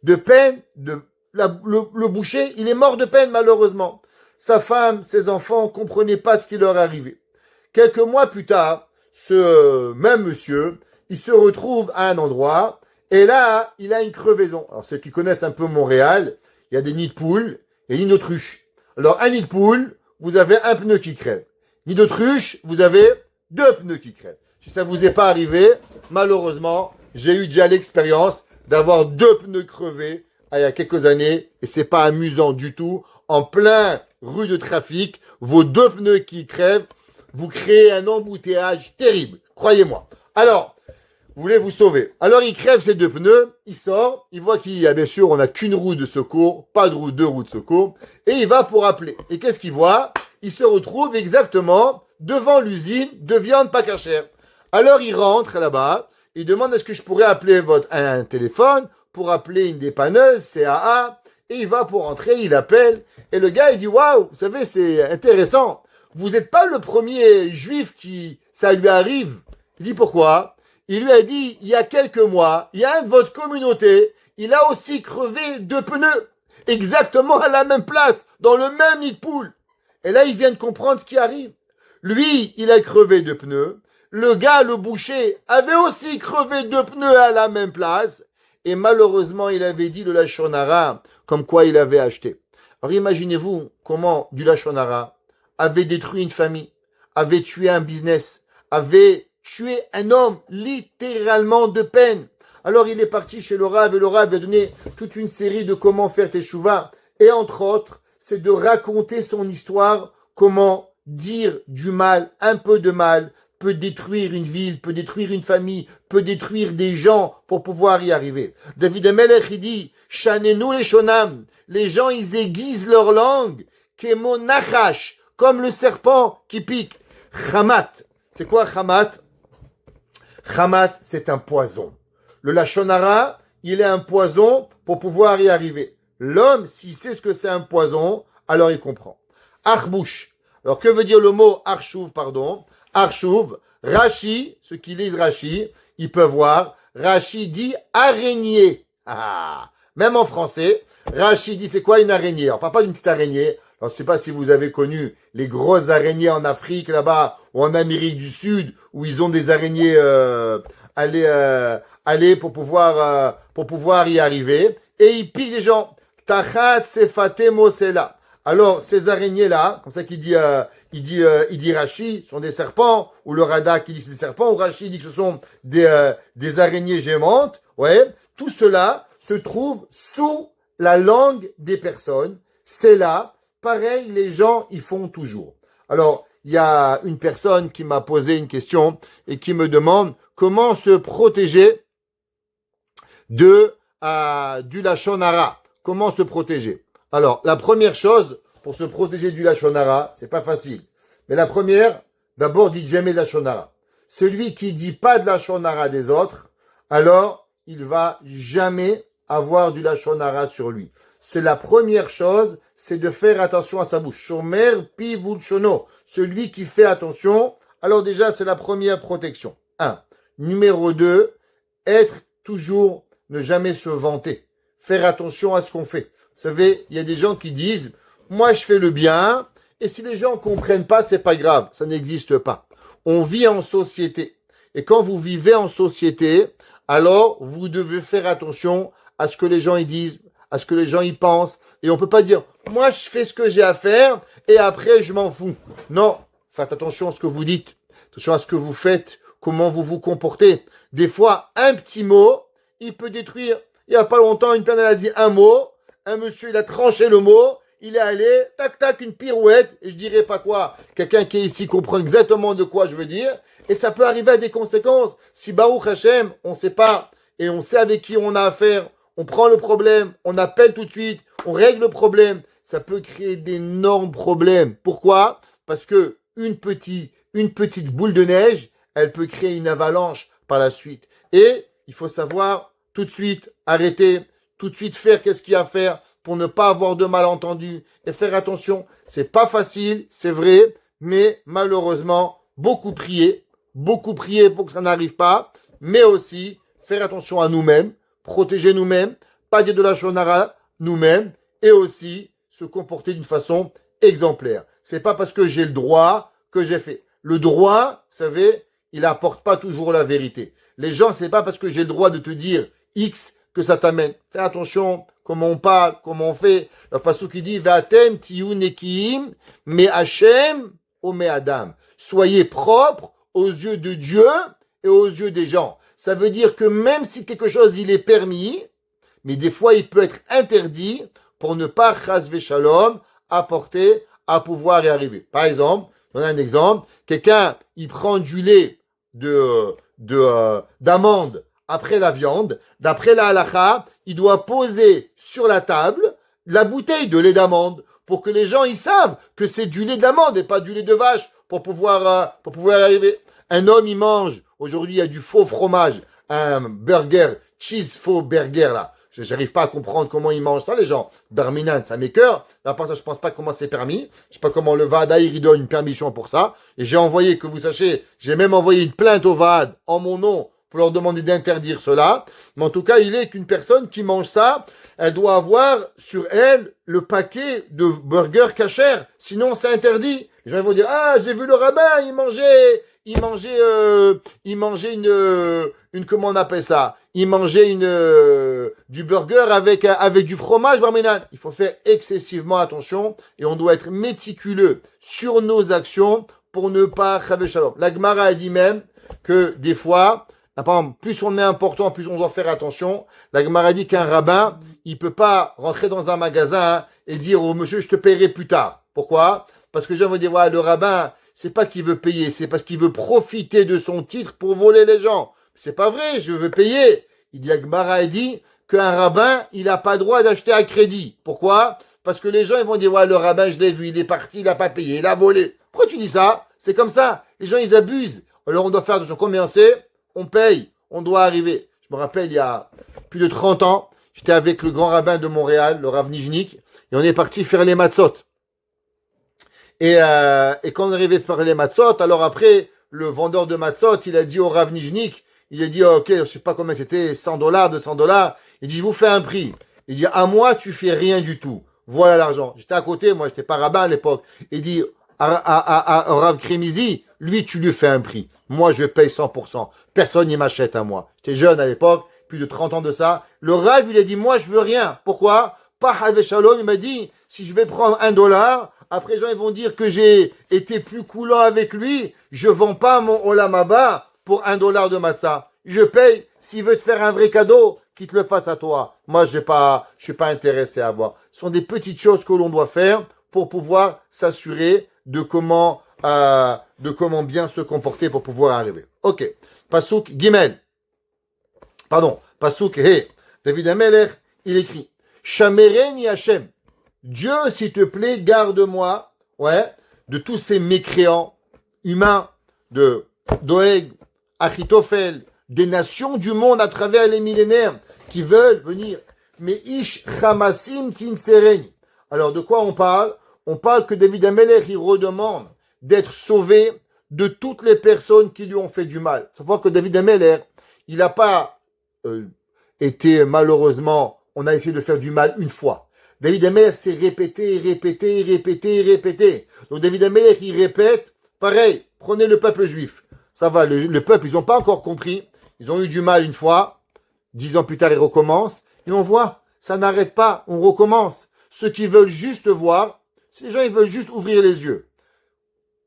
De peine, le boucher, il est mort de peine, malheureusement. Sa femme, ses enfants ne comprenaient pas ce qui leur arrivait. Quelques mois plus tard, ce même monsieur, il se retrouve à un endroit. Et là, il a une crevaison. Alors, ceux qui connaissent un peu Montréal, il y a des nids de poules et des nids d'autruches. Alors, un nid de poule, vous avez un pneu qui crève. Nid d'autruche, vous avez 2 pneus qui crèvent. Si ça vous est pas arrivé, malheureusement, j'ai eu déjà l'expérience d'avoir 2 pneus crevés il y a quelques années et c'est pas amusant du tout. En plein rue de trafic, vos 2 pneus qui crèvent, vous créez un embouteillage terrible. Croyez-moi. Alors, vous voulez vous sauver. Alors, il crève ses 2 pneus, il sort, il voit qu'il y a bien sûr, on n'a qu'une roue de secours, pas de roue, 2 roues de secours, et il va pour appeler. Et qu'est-ce qu'il voit? Il se retrouve exactement devant l'usine de viande pas cachère. Alors, il rentre là-bas, il demande est-ce que je pourrais appeler un téléphone pour appeler une dépanneuse, CAA, et il va pour entrer, il appelle, et le gars, il dit waouh, vous savez, c'est intéressant. Vous n'êtes pas le premier juif qui ça lui arrive. Il dit pourquoi? Il lui a dit, il y a quelques mois, il y a un de votre communauté, il a aussi crevé 2 pneus, exactement à la même place, dans le même nid de poule. Et là, il vient de comprendre ce qui arrive. Lui, il a crevé 2 pneus. Le gars, le boucher, avait aussi crevé 2 pneus à la même place. Et malheureusement, il avait dit le Lachon Hara, comme quoi il avait acheté. Alors imaginez-vous comment du Lachon Hara avait détruit une famille, avait tué un business, avait tué un homme littéralement de peine. Alors il est parti chez le Rav et le Rav a donné toute une série de comment faire teshuva. Et entre autres, c'est de raconter son histoire, comment dire du mal, un peu de mal, peut détruire une ville, peut détruire une famille, peut détruire des gens pour pouvoir y arriver. David Amelech, il dit, Shanenu les shonam, les gens, ils aiguisent leur langue, kemo nachash, comme le serpent qui pique. Chamat, c'est quoi chamat? Chamat, c'est un poison. Le lashon hara, il est un poison pour pouvoir y arriver. L'homme, s'il sait ce que c'est un poison, alors il comprend. Archbouch. Alors, que veut dire le mot archouv, pardon? Archouv, Rashi, ceux qui lisent Rashi, ils peuvent voir, Rashi dit araignée. Ah, même en français, Rashi dit c'est quoi une araignée? Alors, on parle pas d'une petite araignée. Alors, je sais pas si vous avez connu les grosses araignées en Afrique, là-bas, ou en Amérique du Sud, où ils ont des araignées, aller pour pouvoir y arriver. Et ils piquent les gens. Tachat sefate mosela. Alors, ces araignées-là, comme ça qu'il dit, il dit Rashi, sont des serpents, ou le Rada qui dit que c'est des serpents, ou Rashi dit que ce sont des araignées géantes, ouais. Tout cela se trouve sous la langue des personnes. C'est là, pareil, les gens y font toujours. Alors, il y a une personne qui m'a posé une question et qui me demande comment se protéger du lashon hara. Comment se protéger? Alors, la première chose, pour se protéger du lashon hara, c'est pas facile. Mais la première, d'abord, dites jamais lashon hara. Celui qui dit pas de lashon hara des autres, alors, il va jamais avoir du lashon hara sur lui. C'est la première chose, c'est de faire attention à sa bouche. Shomer pi vulshono. Celui qui fait attention, alors déjà, c'est la première protection. 1. Numéro 2, être toujours, ne jamais se vanter. Faire attention à ce qu'on fait. Vous savez, il y a des gens qui disent, moi je fais le bien, et si les gens comprennent pas, c'est pas grave, ça n'existe pas. On vit en société. Et quand vous vivez en société, alors vous devez faire attention à ce que les gens y disent, à ce que les gens y pensent. Et on peut pas dire, moi je fais ce que j'ai à faire, et après je m'en fous. Non, faites attention à ce que vous dites, attention à ce que vous faites, comment vous vous comportez. Des fois, un petit mot, il peut détruire. Il y a pas longtemps, une personne a dit un mot, un monsieur, il a tranché le mot, il est allé, tac, tac, une pirouette, et je dirais pas quoi. Quelqu'un qui est ici comprend exactement de quoi je veux dire, et ça peut arriver à des conséquences. Si Baruch Hashem, on sait pas, et on sait avec qui on a affaire, on prend le problème, on appelle tout de suite, on règle le problème, ça peut créer d'énormes problèmes. Pourquoi? Parce que une petite boule de neige, elle peut créer une avalanche par la suite. Et il faut savoir tout de suite arrêter, tout de suite faire qu'est-ce qu'il y a à faire pour ne pas avoir de malentendus et faire attention. C'est pas facile, c'est vrai, mais malheureusement, beaucoup prier pour que ça n'arrive pas, mais aussi faire attention à nous-mêmes, protéger nous-mêmes, pas dire de la lashon hara nous-mêmes, et aussi se comporter d'une façon exemplaire. C'est pas parce que j'ai le droit que j'ai fait. Le droit, vous savez, il apporte pas toujours la vérité. Les gens, c'est pas parce que j'ai le droit de te dire X que ça t'amène. Fais attention comment on parle, comment on fait. Le passage qui dit Vatem tiyu nekiim me Hashem o me Adam. Soyez propres aux yeux de Dieu et aux yeux des gens. Ça veut dire que même si quelque chose il est permis, mais des fois il peut être interdit pour ne pas chas v'shalom apporter à pouvoir y arriver. Par exemple, on a un exemple, quelqu'un il prend du lait d'amande après la viande, d'après la halakha, il doit poser sur la table la bouteille de lait d'amande pour que les gens ils savent que c'est du lait d'amande et pas du lait de vache pour pouvoir y arriver. Un homme il mange, aujourd'hui il y a du faux fromage, un burger, cheese faux burger là. J'arrive pas à comprendre comment ils mangent ça, les gens. Barminan, ça m'écoeure. À part ça, je pense pas comment c'est permis. Je sais pas comment le VAD il donne une permission pour ça. Et j'ai envoyé, que vous sachiez, j'ai même envoyé une plainte au VAD en mon nom pour leur demander d'interdire cela. Mais en tout cas, il est qu'une personne qui mange ça, elle doit avoir sur elle le paquet de burgers kasher. Sinon, c'est interdit. Les gens vont dire, ah, j'ai vu le rabbin, il mangeait une comment on appelle ça? Il mangeait du burger avec du fromage barménane. Il faut faire excessivement attention et on doit être méticuleux sur nos actions pour ne pas chaver shalom. La Gemara a dit même que des fois, Par exemple, plus on est important, plus on doit faire attention. La Gemara dit qu'un rabbin, il peut pas rentrer dans un magasin et dire au monsieur, je te paierai plus tard. Pourquoi? Parce que les gens vont dire, ouais, le rabbin, c'est pas qu'il veut payer, c'est parce qu'il veut profiter de son titre pour voler les gens. C'est pas vrai, je veux payer. Il dit, la Gemara dit qu'un rabbin, il n'a pas le droit d'acheter à crédit. Pourquoi? Parce que les gens, ils vont dire, ouais, le rabbin, je l'ai vu, il est parti, il n'a pas payé, il a volé. Pourquoi tu dis ça? C'est comme ça. Les gens, ils abusent. Alors, on doit faire attention. Combien c'est? On paye, on doit arriver. Je me rappelle, il y a plus de 30 ans, j'étais avec le grand rabbin de Montréal, le Rav Nijnik, et on est parti faire les matzot. Et quand on est arrivé faire les matzot, alors après, le vendeur de matzot, il a dit au Rav Nijnik, il a dit, ok, je sais pas combien c'était, $100, $200. Il dit, je vous fais un prix. Il dit, à moi, tu fais rien du tout. Voilà l'argent. J'étais à côté, moi, j'étais pas rabbin à l'époque. Il dit, à Rav Kremizi, lui, tu lui fais un prix. Moi, je paye 100%. Personne n'y m'achète à moi. J'étais jeune à l'époque, plus de 30 ans de ça. Le Rav, il a dit, moi, je veux rien. Pourquoi? Pas Halve Shalom, il m'a dit, si je vais prendre $1, après, les gens, ils vont dire que j'ai été plus coulant avec lui. Je vends pas mon Olam Haba pour $1 de matzah. Je paye. S'il veut te faire un vrai cadeau, qu'il te le fasse à toi. Moi, je suis pas intéressé à voir. Ce sont des petites choses que l'on doit faire pour pouvoir s'assurer de comment bien se comporter pour pouvoir arriver. Ok. Pasuk Gimel. Pardon. Pasuk He. David Amelech, il écrit, Shamereni Hashem. Dieu, s'il te plaît, garde-moi, ouais, de tous ces mécréants humains, de Doeg, Achitophel, des nations du monde à travers les millénaires qui veulent venir. Mais Ish Chamasim Tinsereni. Alors, de quoi on parle? On parle que David Amelech, il redemande d'être sauvé de toutes les personnes qui lui ont fait du mal. Il faut voir que David Amelech, il n'a pas été, malheureusement, on a essayé de faire du mal une fois. David Amelech s'est répété. Donc David Amelech, il répète, pareil, prenez le peuple juif. Ça va, le peuple, ils n'ont pas encore compris. Ils ont eu du mal une fois. 10 ans plus tard, ils recommencent. Et on voit, ça n'arrête pas, on recommence. Ceux qui veulent juste voir, ces gens, ils veulent juste ouvrir les yeux.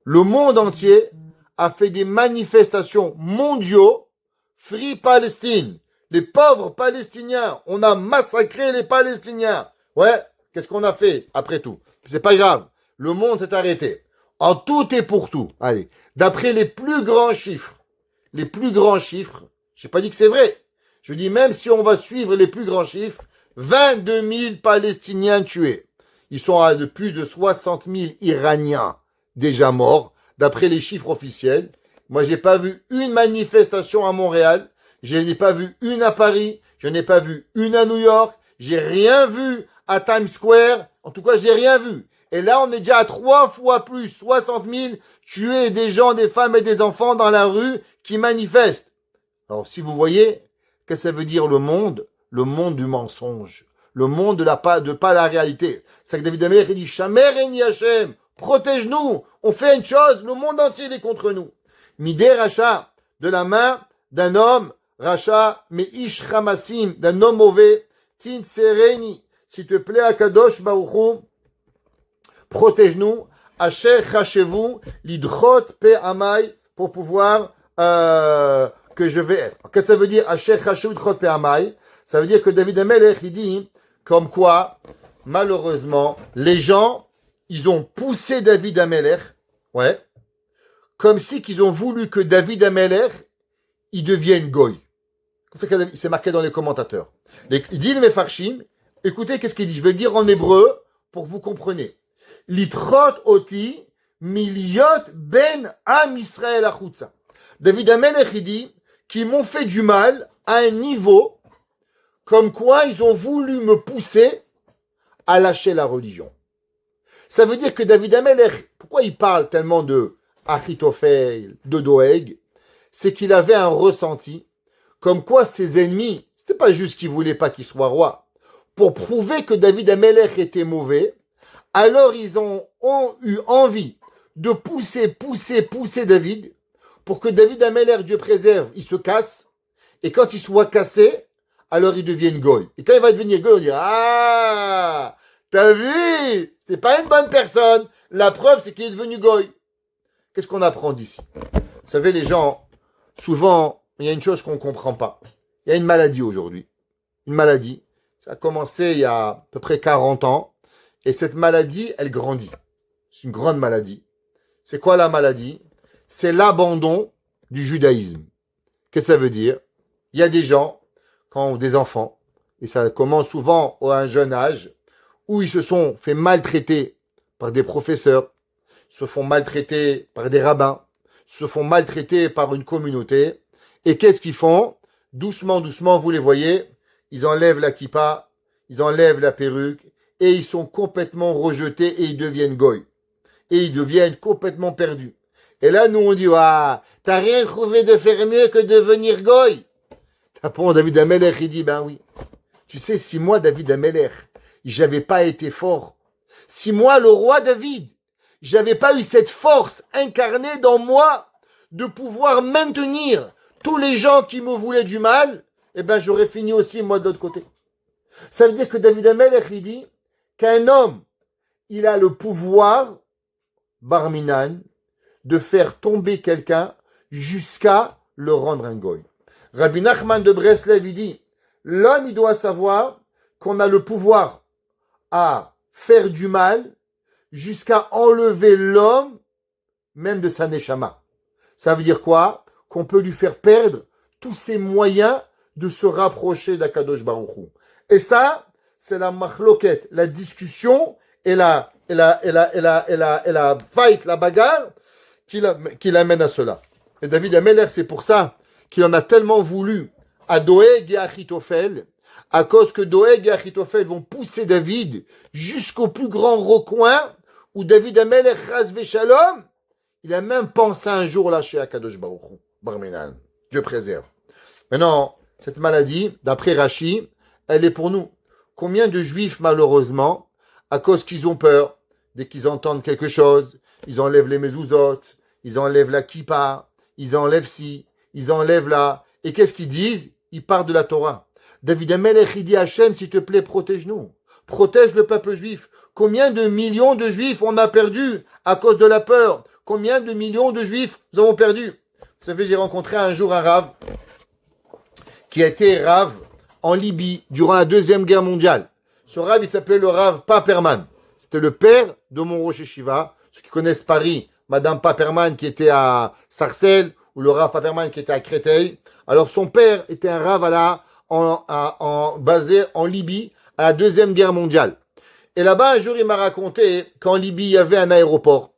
Le monde entier a fait des manifestations mondiaux, Free Palestine. Les pauvres Palestiniens, on a massacré les Palestiniens. Ouais, qu'est-ce qu'on a fait après tout? C'est pas grave. Le monde s'est arrêté. En tout et pour tout. Allez, d'après les plus grands chiffres, j'ai pas dit que c'est vrai. Je dis même si on va suivre les plus grands chiffres, 22 000 Palestiniens tués. Ils sont à de plus de 60 000 Iraniens déjà morts, d'après les chiffres officiels. Moi, j'ai pas vu une manifestation à Montréal. Je n'ai pas vu une à Paris. Je n'ai pas vu une à New York. J'ai rien vu à Times Square. En tout cas, j'ai rien vu. Et là, on est déjà à 3 fois plus, 60 000 tués, des gens, des femmes et des enfants dans la rue qui manifestent. Alors, si vous voyez, qu'est-ce que ça veut dire le monde? Le monde du mensonge. Le monde de pas la réalité. C'est que David Amelech, il dit, Shamereni Hashem, protège-nous. On fait une chose, le monde entier est contre nous. Midé Racha, de la main d'un homme, Racha, mais Ish Chamasim, d'un homme mauvais, Tin Sereni, s'il te plaît, Akadosh Baruchou, protège-nous, Asher Chachevu, Lidchot Pe Amai, pour pouvoir, que je vais être. Qu'est-ce que ça veut dire, Asher Chachevu, Lidchot Pe Amai? Ça veut dire que David Amelech, il dit, comme quoi, malheureusement, les gens, ils ont poussé David Amelech, ouais, comme si qu'ils ont voulu que David Amelech, il devienne goy. Comme ça que c'est marqué dans les commentateurs. Il dit le Mefarshim, écoutez qu'est-ce qu'il dit, je vais le dire en hébreu pour que vous compreniez. Litrot oti miliot ben am Israël achutza. David Amelech, il dit qu'ils m'ont fait du mal à un niveau comme quoi ils ont voulu me pousser à lâcher la religion. Ça veut dire que David Amelech, pourquoi il parle tellement de Achitophel, de Doeg? C'est qu'il avait un ressenti comme quoi ses ennemis, c'était pas juste qu'ils voulaient pas qu'il soit roi. Pour prouver que David Amelech était mauvais, alors ils ont eu envie de pousser David pour que David Amelech, Dieu préserve, il se casse. Et quand il soit cassé, alors il devienne goy. Et quand il va devenir goy, on dira, ah, t'as vu? C'est pas une bonne personne. La preuve, c'est qu'il est devenu goy. Qu'est-ce qu'on apprend d'ici? Vous savez, les gens, souvent, il y a une chose qu'on ne comprend pas. Il y a une maladie aujourd'hui. Une maladie. Ça a commencé il y a à peu près 40 ans. Et cette maladie, elle grandit. C'est une grande maladie. C'est quoi la maladie? C'est l'abandon du judaïsme. Qu'est-ce que ça veut dire? Il y a des gens, quand des enfants, et ça commence souvent à un jeune âge, où ils se sont fait maltraiter par des professeurs, se font maltraiter par des rabbins, se font maltraiter par une communauté. Et qu'est-ce qu'ils font? Doucement, doucement, vous les voyez, ils enlèvent la kippa, ils enlèvent la perruque, et ils sont complètement rejetés et ils deviennent goy. Et ils deviennent complètement perdus. Et là, nous, on dit, ah, t'as rien trouvé de faire mieux que de devenir goy. Après, David Ameller, il dit, ben oui. Tu sais, si moi, David Ameller, j'avais pas été fort, si moi, le roi David, j'avais pas eu cette force incarnée dans moi de pouvoir maintenir tous les gens qui me voulaient du mal, eh ben, j'aurais fini aussi, moi, de l'autre côté. Ça veut dire que David Ameller, il dit qu'un homme, il a le pouvoir, Barminan, de faire tomber quelqu'un jusqu'à le rendre un goy. Rabbi Nachman de Breslev, il dit, l'homme, il doit savoir qu'on a le pouvoir à faire du mal jusqu'à enlever l'homme, même de sa neshama. Ça veut dire quoi? Qu'on peut lui faire perdre tous ses moyens de se rapprocher d'Akadosh Baruch Hu. Et ça, c'est la machloket, la discussion et la fight, la bagarre qui l'amène à cela. Et David Ameller, c'est pour ça qu'il en a tellement voulu à Doeg et à Achitophel, à cause que Doeg et Achitophel vont pousser David jusqu'au plus grand recoin où David Ameller, Chas Veshalom, il a même pensé un jour lâcher Akadosh Baruch Hu, Barminan. Dieu préserve. Maintenant, cette maladie, d'après Rashi, elle est pour nous. Combien de juifs, malheureusement, à cause qu'ils ont peur, dès qu'ils entendent quelque chose, ils enlèvent les mezuzot, ils enlèvent la kippa, ils enlèvent ci, ils enlèvent là. Et qu'est-ce qu'ils disent? Ils partent de la Torah. David Amelech, il dit Hachem, s'il te plaît, protège-nous. Protège le peuple juif. Combien de millions de juifs on a perdu à cause de la peur? Combien de millions de juifs nous avons perdu? Vous savez, j'ai rencontré un jour un rave qui a été rave en Libye durant la Deuxième Guerre mondiale. Ce rave, il s'appelait le rave Paperman. C'était le père de mon Rosh Yeshiva. Ceux qui connaissent Paris, Madame Paperman qui était à Sarcelles, ou le rave Paperman qui était à Créteil. Alors son père était un rave basé en Libye à la Deuxième Guerre mondiale. Et là-bas, un jour, il m'a raconté qu'en Libye, il y avait un aéroport.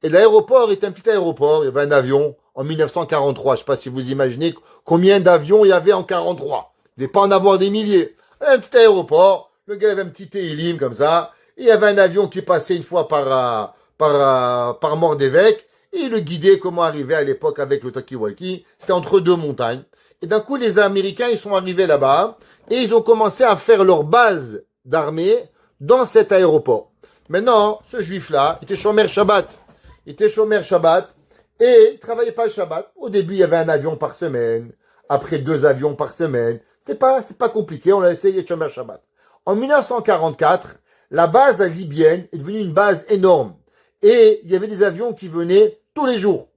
Et l'aéroport était un petit aéroport. Il y avait un avion en 1943. Je ne sais pas si vous imaginez combien d'avions il y avait en 1943. Il ne devait pas en avoir des milliers. Un petit aéroport. Le gars avait un petit télim comme ça. Et il y avait un avion qui passait une fois par mort d'évêque. Et il le guidait comment arriver à l'époque avec le talkie-walkie. C'était entre deux montagnes. Et d'un coup, les Américains, ils sont arrivés là-bas. Et ils ont commencé à faire leur base d'armée dans cet aéroport. Maintenant, ce juif-là, il était Shomer Shabbat. Il était Shomer Shabbat et il travaillait pas le Shabbat. Au début, il y avait un avion par semaine. Après, 2 avions par semaine. C'est pas compliqué. On a essayé de Shomer Shabbat. En 1944, la base libyenne est devenue une base énorme. Et il y avait des avions qui venaient tous les jours.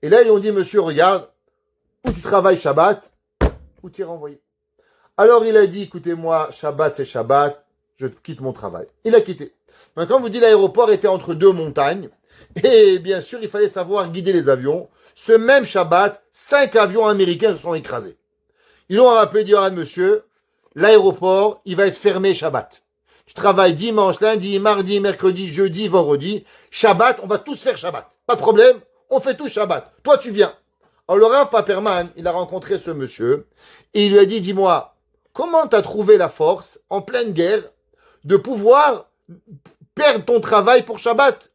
Et là, ils ont dit, monsieur, regarde, où tu travailles Shabbat, où tu es renvoyé. Alors, il a dit, écoutez-moi, Shabbat, c'est Shabbat. Je quitte mon travail. Il a quitté. Donc, comme vous dit, l'aéroport était entre 2 montagnes. Et bien sûr, il fallait savoir guider les avions. Ce même Shabbat, 5 avions américains se sont écrasés. Ils ont rappelé, dit, monsieur, l'aéroport, il va être fermé Shabbat. Tu travailles dimanche, lundi, mardi, mercredi, jeudi, vendredi. Shabbat, on va tous faire Shabbat. Pas de problème, on fait tous Shabbat. Toi, tu viens. Alors, le Rav Paperman, il a rencontré ce monsieur. Et il lui a dit, dis-moi, comment tu as trouvé la force, en pleine guerre, de pouvoir perdre ton travail pour Shabbat?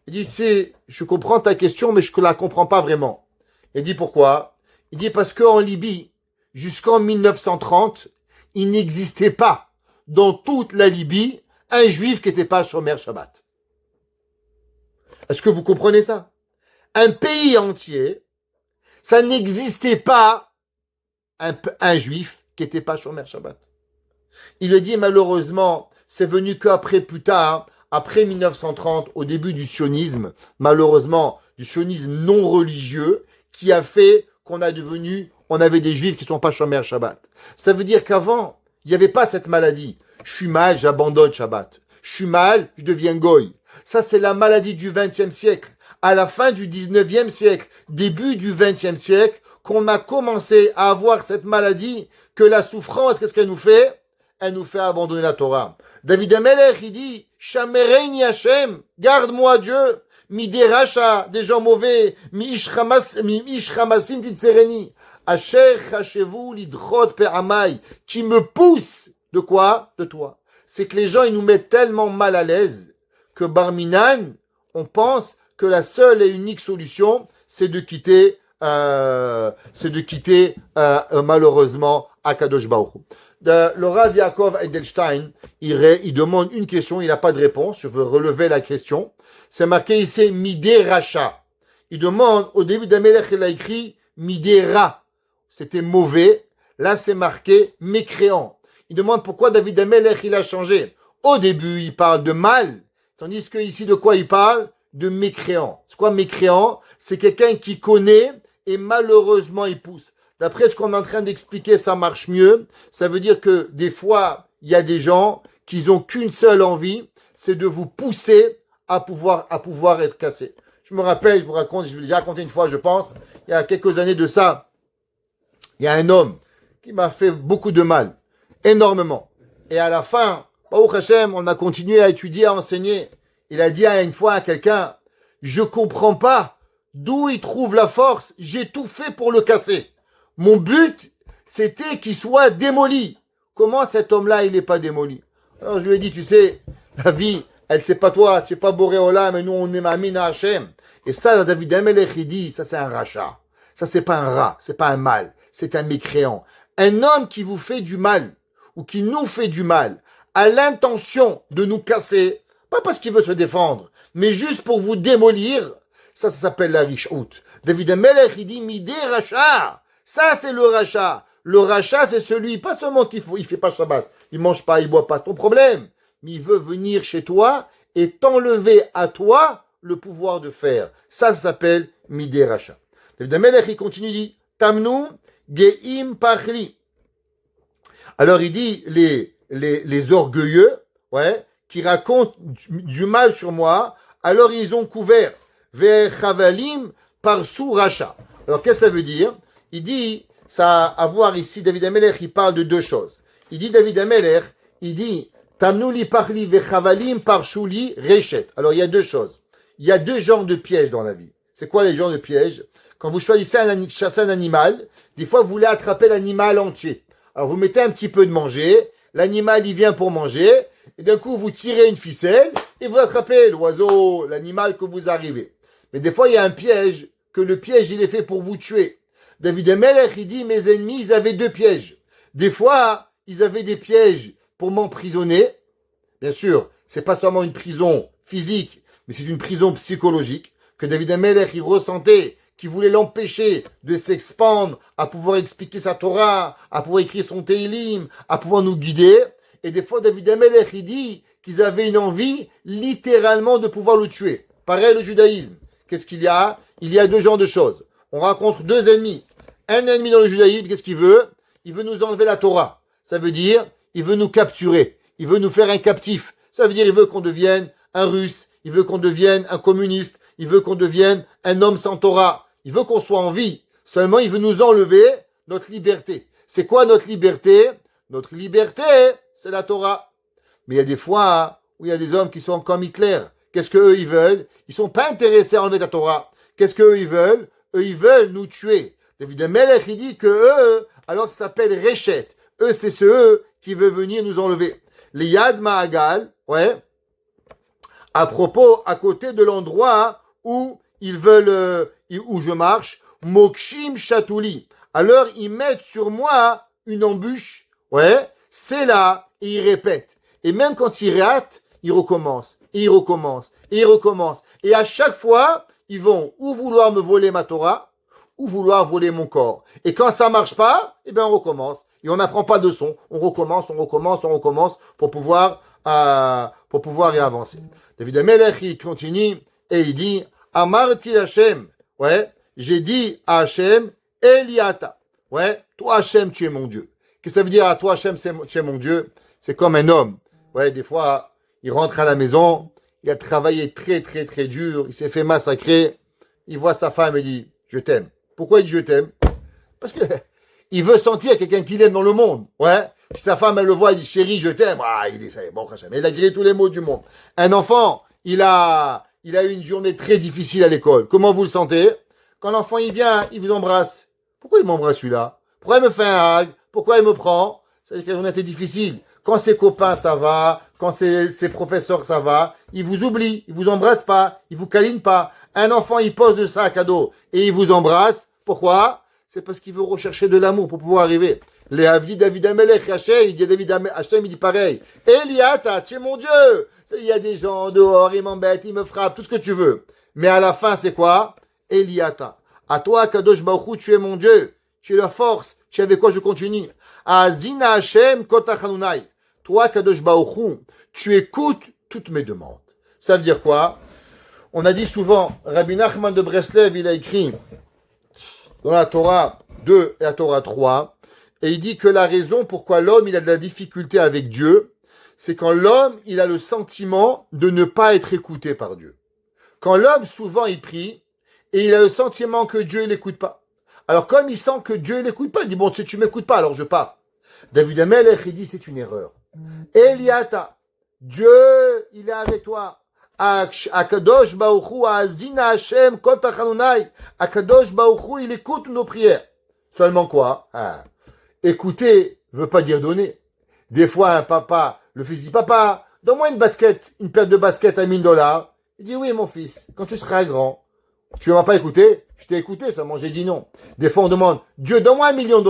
Il dit, tu sais, je comprends ta question, mais je ne la comprends pas vraiment. Il dit, pourquoi? Il dit, parce qu'en Libye, jusqu'en 1930, il n'existait pas, dans toute la Libye, un juif qui n'était pas Shomer Shabbat. Est-ce que vous comprenez ça? Un pays entier, ça n'existait pas un juif qui n'était pas Shomer Shabbat. Il le dit, malheureusement, c'est venu qu'après, plus tard, après 1930, au début du sionisme, malheureusement, du sionisme non religieux, qui a fait qu'on on avait des juifs qui ne sont pas Shomer Shabbat. Ça veut dire qu'avant, il n'y avait pas cette maladie. Je suis mal, j'abandonne Shabbat. Je suis mal, je deviens goy. Ça, c'est la maladie du XXe siècle. À la fin du XIXe siècle, début du XXe siècle, qu'on a commencé à avoir cette maladie, que la souffrance, qu'est-ce qu'elle nous fait? Elle nous fait abandonner la Torah. David Amelech, il dit, Shamereini Hashem, garde-moi Dieu, mi des rachas, des gens mauvais, mi ish chamasim titsereni, asher chachevu lidchot pe'amai, qui me pousse, de quoi? De toi. C'est que les gens, ils nous mettent tellement mal à l'aise, que Barminan, on pense que la seule et unique solution, c'est de quitter malheureusement Akadosh Baruch Hu. Le Rav Yaakov Edelstein, il demande une question, il n'a pas de réponse, je veux relever la question. C'est marqué ici Midé Racha. Il demande, au début d'Amelech, il a écrit Midé Ra. C'était mauvais. Là, c'est marqué mécréant. Il demande pourquoi David Amelech, il a changé. Au début, il parle de mal, tandis que ici, de quoi il parle? De mécréant. C'est quoi mécréant? C'est quelqu'un qui connaît et malheureusement il pousse. D'après ce qu'on est en train d'expliquer, ça marche mieux. Ça veut dire que des fois, il y a des gens qui n'ont qu'une seule envie, c'est de vous pousser à pouvoir être cassé. Je me rappelle, je vous l'ai déjà raconté une fois, je pense, il y a quelques années de ça, il y a un homme qui m'a fait beaucoup de mal, énormément. Et à la fin, Baruch Hashem, on a continué à étudier, à enseigner. Il a dit une fois à quelqu'un, je comprends pas d'où il trouve la force, j'ai tout fait pour le casser. Mon but, c'était qu'il soit démoli. Comment cet homme-là, il n'est pas démoli? Alors je lui ai dit, tu sais, la vie, elle c'est pas toi, tu sais pas Boréola, mais nous on est Mamina Hachem. Et ça, David Amelech, il dit, ça c'est un rachat. Ça c'est pas un rat, c'est pas un mal, c'est un mécréant. Un homme qui vous fait du mal, ou qui nous fait du mal, a l'intention de nous casser, pas parce qu'il veut se défendre, mais juste pour vous démolir, ça s'appelle la richout. David Amelech, il dit, Midé Racha. Ça, c'est le rachat. Le rachat, c'est celui, pas seulement il fait pas Shabbat, il mange pas, il boit pas, ton problème. Mais il veut venir chez toi et t'enlever à toi le pouvoir de faire. Ça s'appelle Midé Racha. David Amelech, il continue, il dit, Tamnu Geim Pachli. Alors, il dit, les orgueilleux, ouais, qui racontent du mal sur moi, alors ils ont couvert vers Chavalim par sous rachat. Alors qu'est-ce que ça veut dire? Il dit, ça a à voir ici, David Amelech, il parle de deux choses. Il dit, David Amelech, il dit, Tamnouli parli ve Chavalim par chouli rechet. Alors il y a deux choses. Il y a deux genres de pièges dans la vie. C'est quoi les genres de pièges? Quand vous choisissez chasser un animal, des fois vous voulez attraper l'animal entier. Alors vous mettez un petit peu de manger, l'animal il vient pour manger, et d'un coup vous tirez une ficelle, et vous attrapez l'oiseau, l'animal que vous arrivez. Mais des fois il y a un piège, que le piège il est fait pour vous tuer. David Amelech il dit, mes ennemis ils avaient deux pièges. Des fois ils avaient des pièges pour m'emprisonner. Bien sûr, c'est pas seulement une prison physique, mais c'est une prison psychologique, que David Amelech il ressentait, qui voulait l'empêcher de s'expandre, à pouvoir expliquer sa Torah, à pouvoir écrire son Teilim, à pouvoir nous guider. Et des fois, David Amelech, il dit qu'ils avaient une envie, littéralement, de pouvoir le tuer. Pareil, le judaïsme. Qu'est-ce qu'il y a? Il y a deux genres de choses. On rencontre deux ennemis. Un ennemi dans le judaïsme, qu'est-ce qu'il veut? Il veut nous enlever la Torah. Ça veut dire, il veut nous capturer. Il veut nous faire un captif. Ça veut dire, il veut qu'on devienne un russe. Il veut qu'on devienne un communiste. Il veut qu'on devienne un homme sans Torah. Il veut qu'on soit en vie. Seulement, il veut nous enlever notre liberté. C'est quoi notre liberté? Notre liberté, c'est la Torah. Mais il y a des fois où il y a des hommes qui sont comme Hitler. Qu'est-ce qu'eux, ils veulent? Ils sont pas intéressés à enlever la Torah. Qu'est-ce qu'eux, ils veulent? Eux, ils veulent nous tuer. David Amelech, il dit que eux, alors ça s'appelle Rechet. Eux, c'est ceux qui veulent venir nous enlever. Les Yad Ma'agal, ouais, à propos, à côté de l'endroit où ils veulent, où je marche, Mokshim Chatouli. Alors, ils mettent sur moi une embûche, ouais, c'est là, et ils répètent. Et même quand ils ratent, ils recommencent, et ils recommencent, et ils recommencent. Et à chaque fois, ils vont ou vouloir me voler ma Torah, ou vouloir voler mon corps. Et quand ça marche pas, eh ben on recommence. Et on n'apprend pas de son. On recommence pour pouvoir y avancer. David Amelech, il continue, et il dit, Amarti Hashem, ouais, j'ai dit à Hashem, Eliata. Ouais, toi Hachem, tu es mon Dieu. Qu'est-ce que ça veut dire à toi Hachem, tu es mon Dieu? C'est comme un homme. Ouais, des fois, il rentre à la maison, il a travaillé très très très dur, il s'est fait massacrer, il voit sa femme et dit, je t'aime. Pourquoi il dit je t'aime? Parce que il veut sentir quelqu'un qu'il aime dans le monde. Ouais. Si sa femme, elle le voit, il dit, chérie, je t'aime. Ah, il dit, ça y est, bon, Hachem. Il a grillé tous les mots du monde. Un enfant, il a eu une journée très difficile à l'école. Comment vous le sentez? Quand l'enfant, il vient, il vous embrasse. Pourquoi il m'embrasse celui-là? Pourquoi il me fait un hug? Pourquoi il me prend? C'est-à-dire que la journée était difficile. Quand ses copains, ça va. Quand ses professeurs, ça va. Il vous oublie. Il vous embrasse pas. Il vous câline pas. Un enfant, il pose le sac à dos et il vous embrasse. Pourquoi? C'est parce qu'il veut rechercher de l'amour pour pouvoir arriver. Les Avdi David Amelech, Hachem, il dit David Hachem, il dit pareil. Eliata, tu es mon Dieu. Il y a des gens dehors, ils m'embêtent, ils me frappent, tout ce que tu veux. Mais à la fin, c'est quoi? Eliata. À toi, Kadosh Baruch Hu, tu es mon Dieu. Tu es la force. Tu es avec quoi je continue. Azina Hachem Kotachanunai. Toi, Kadosh Baruch Hu, tu écoutes toutes mes demandes. Ça veut dire quoi? On a dit souvent, Rabbi Nachman de Breslev, il a écrit dans la Torah 2 et la Torah 3, et il dit que la raison pourquoi l'homme il a de la difficulté avec Dieu, c'est quand l'homme il a le sentiment de ne pas être écouté par Dieu. Quand l'homme souvent il prie et il a le sentiment que Dieu ne l'écoute pas. Alors comme il sent que Dieu ne l'écoute pas, il dit bon tu m'écoutes pas alors je pars. David Amelech il dit c'est une erreur. Eliata, Dieu il est avec toi. Akadosh Baruch Hu Azina Hashem Kol Tachanunai. Akadosh Baruch Hu il écoute nos prières. Seulement quoi? Écouter veut pas dire donner. Des fois, un papa, le fils dit, papa, donne-moi une basket, une paire de baskets à $1000. Il dit, oui, mon fils, quand tu seras grand, tu ne m'as pas écouté? Je t'ai écouté, seulement j'ai dit non. Des fois, on demande, Dieu, donne-moi $1 million.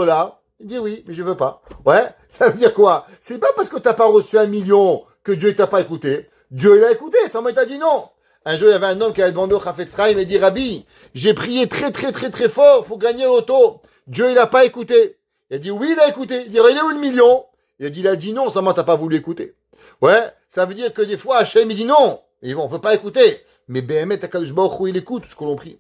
Il dit oui, mais je veux pas. Ouais, ça veut dire quoi? C'est pas parce que t'as pas reçu 1 million que Dieu t'a pas écouté. Dieu l'a écouté, seulement il t'a dit non. Un jour, il y avait un homme qui avait demandé au Chafetz Chaim et dit, Rabbi, j'ai prié très très très très fort pour gagner l'auto. Dieu, il a pas écouté. Il a dit oui, il a écouté. Il dit, il est où le million? Il a dit non, seulement t'as pas voulu écouter. Ouais, ça veut dire que des fois, Hachem, il dit non. Et on veut pas écouter. Mais Behemet, Akadosh Baruch Hu, il écoute ce que l'on prie.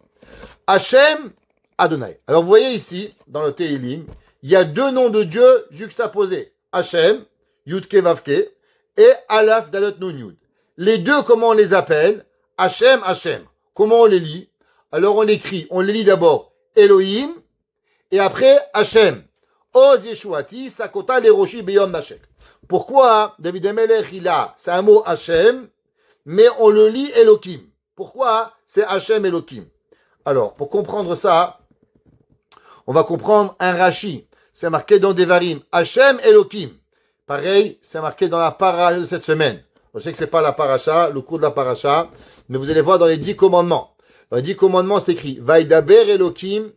Hachem, Adonai. Alors, vous voyez ici, dans le Tehillim, il y a deux noms de Dieu juxtaposés. Hachem, Yudke Vavke, et Alaf Dalot Nun Yud. Les deux, comment on les appelle? Hachem, Hachem. Comment on les lit? Alors, on les lit d'abord Elohim, et après Hachem. Oz Yeshuati, Sakota Leroshi Beyom Nashek. Pourquoi David Amelech, c'est un mot Hachem, mais on le lit Elohim. Pourquoi c'est Hachem Elohim? Alors, pour comprendre ça, on va comprendre un Rashi. C'est marqué dans Devarim. Hachem Elohim. Pareil, c'est marqué dans la paracha de cette semaine. Je sais que c'est pas la paracha, le cours de la paracha, mais vous allez voir dans les 10 commandements. Dans les 10 commandements, c'est écrit Vaidaber Elohim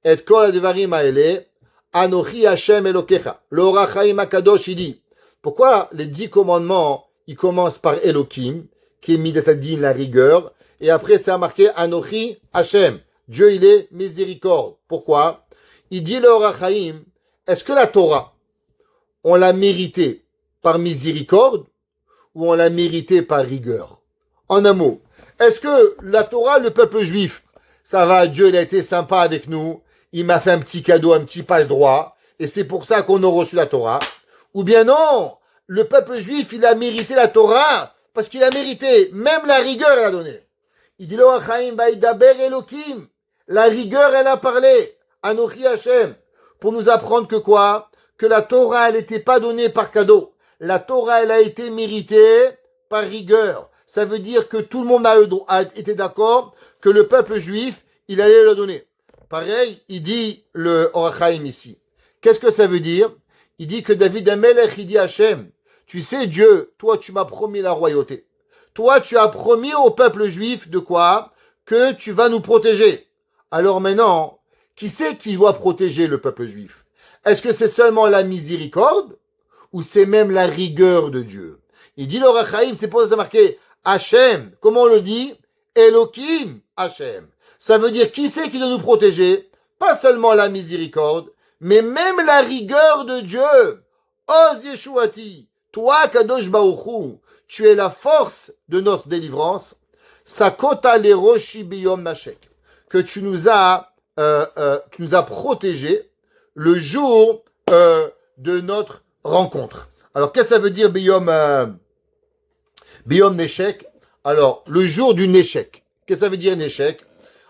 et kol Devarim haele Anochi Hachem Elokecha. Le Orach Chaim HaKadosh, il dit, pourquoi les 10 commandements, ils commencent par Elohim, qui est Midatadin, la rigueur, et après c'est marqué Anochi Hachem. Dieu, il est miséricorde. Pourquoi? Il dit le Orach Chaim, est-ce que la Torah, on l'a méritée par miséricorde ou on l'a méritée par rigueur? En un mot, est-ce que la Torah, le peuple juif, ça va, Dieu, il a été sympa avec nous, il m'a fait un petit cadeau, un petit passe-droit, et c'est pour ça qu'on a reçu la Torah? Ou bien non, le peuple juif, il a mérité la Torah, parce qu'il a mérité, même la rigueur, elle a donné. Il dit, Elohim, la rigueur, elle a parlé, Anochi Hashem, pour nous apprendre que quoi? Que la Torah, elle n'était pas donnée par cadeau. La Torah, elle a été méritée par rigueur. Ça veut dire que tout le monde a été d'accord que le peuple juif, il allait le donner. Pareil, il dit le Orach Chaim ici. Qu'est-ce que ça veut dire? Il dit que David Amelech, il dit Hachem, tu sais Dieu, toi tu m'as promis la royauté. Toi tu as promis au peuple juif de quoi? Que tu vas nous protéger. Alors maintenant, qui c'est qui doit protéger le peuple juif? Est-ce que c'est seulement la miséricorde ou c'est même la rigueur de Dieu? Il dit l'Orach Chaim, c'est pour ça que c'est marqué Hachem. Comment on le dit? Elohim Hachem. Ça veut dire qui c'est qui doit nous protéger? Pas seulement la miséricorde, mais même la rigueur de Dieu. Oz Yeshuati, toi Kadosh Baruch Hu, tu es la force de notre délivrance. Sakota leroshi biyom nashek, que tu nous as tu nous as protégés le jour de notre rencontre. Alors, qu'est-ce que ça veut dire, Biyom Neshek? Alors, le jour du Neshek. Qu'est-ce que ça veut dire, Neshek?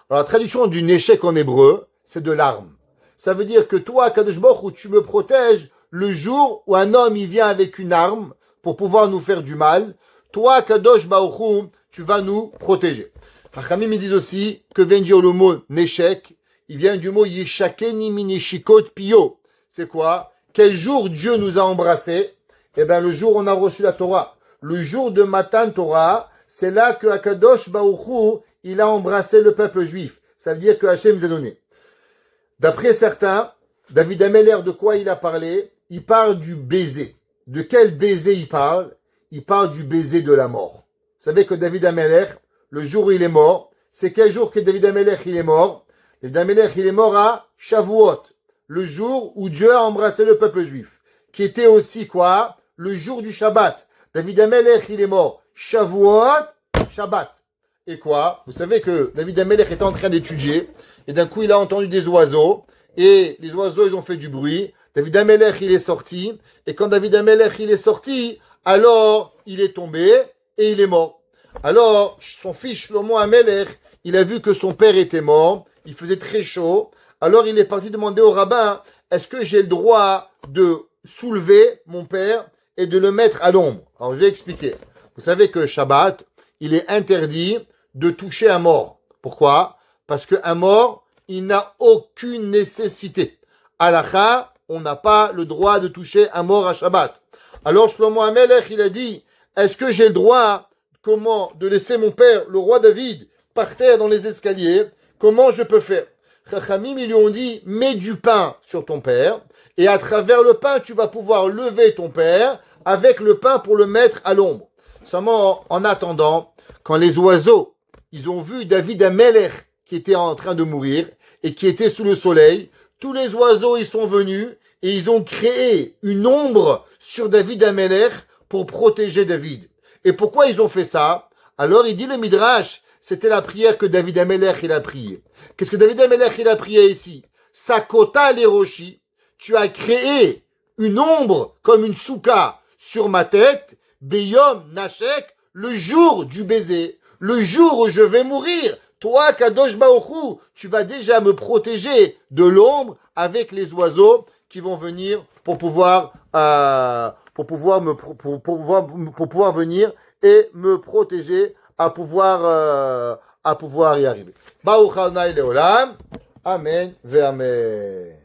Alors, la traduction du Neshek en hébreu, c'est de l'arme. Ça veut dire que toi, Kadosh Baruch Hu, tu me protèges le jour où un homme, il vient avec une arme pour pouvoir nous faire du mal. Toi, Kadosh Baruch Hu, tu vas nous protéger. Hachamim, ils disent aussi que vient dire le mot Neshek. Il vient du mot Yeshakeni mineshikot pio. C'est quoi? Quel jour Dieu nous a embrassés? Eh bien, le jour où on a reçu la Torah. Le jour de Matan Torah, c'est là que Akadosh Baruch Hu, il a embrassé le peuple juif. Ça veut dire que Hachem nous a donné. D'après certains, David Ameller, de quoi il a parlé? Il parle du baiser. De quel baiser il parle? Il parle du baiser de la mort. Vous savez que David Ameller, le jour où il est mort, c'est quel jour que David Ameller il est mort? David Ameller il est mort à Shavuot, le jour où Dieu a embrassé le peuple juif, qui était aussi quoi? Le jour du Shabbat. David Ameller il est mort Shavuot, Shabbat. Et quoi? Vous savez que David Ameller était en train d'étudier, et d'un coup il a entendu des oiseaux, et les oiseaux ils ont fait du bruit. David Ameller il est sorti, et quand David Ameller il est sorti, alors il est tombé, et il est mort. Alors, son fils Shlomo Ameller, il a vu que son père était mort, il faisait très chaud, alors il est parti demander au rabbin, est-ce que j'ai le droit de soulever mon père et de le mettre à l'ombre? Alors je vais expliquer. Vous savez que Shabbat, il est interdit de toucher un mort. Pourquoi? Parce qu'un mort, il n'a aucune nécessité. Halakha, on n'a pas le droit de toucher un mort à Shabbat. Alors Shlomo Ameller, il a dit, est-ce que j'ai le droit de laisser mon père, le roi David, par terre dans les escaliers? Comment je peux faire? Chachamim, ils lui ont dit, mets du pain sur ton père, et à travers le pain, tu vas pouvoir lever ton père avec le pain pour le mettre à l'ombre. Seulement, en attendant, quand les oiseaux, ils ont vu David Ameller qui était en train de mourir et qui était sous le soleil, tous les oiseaux, ils sont venus et ils ont créé une ombre sur David Ameller pour protéger David. Et pourquoi ils ont fait ça? Alors, il dit le Midrash, c'était la prière que David Ameller, il a priée. Qu'est-ce que David Ameller, il a prié ici? Sakota leroshi, tu as créé une ombre comme une souka sur ma tête, Beyom Nashek, le jour du baiser, le jour où je vais mourir. Toi, Kadosh Baruch Hu, tu vas déjà me protéger de l'ombre avec les oiseaux qui vont venir pour pouvoir venir et me protéger à pouvoir y arriver. Baruch Adonai Leolam. Amen ve amen.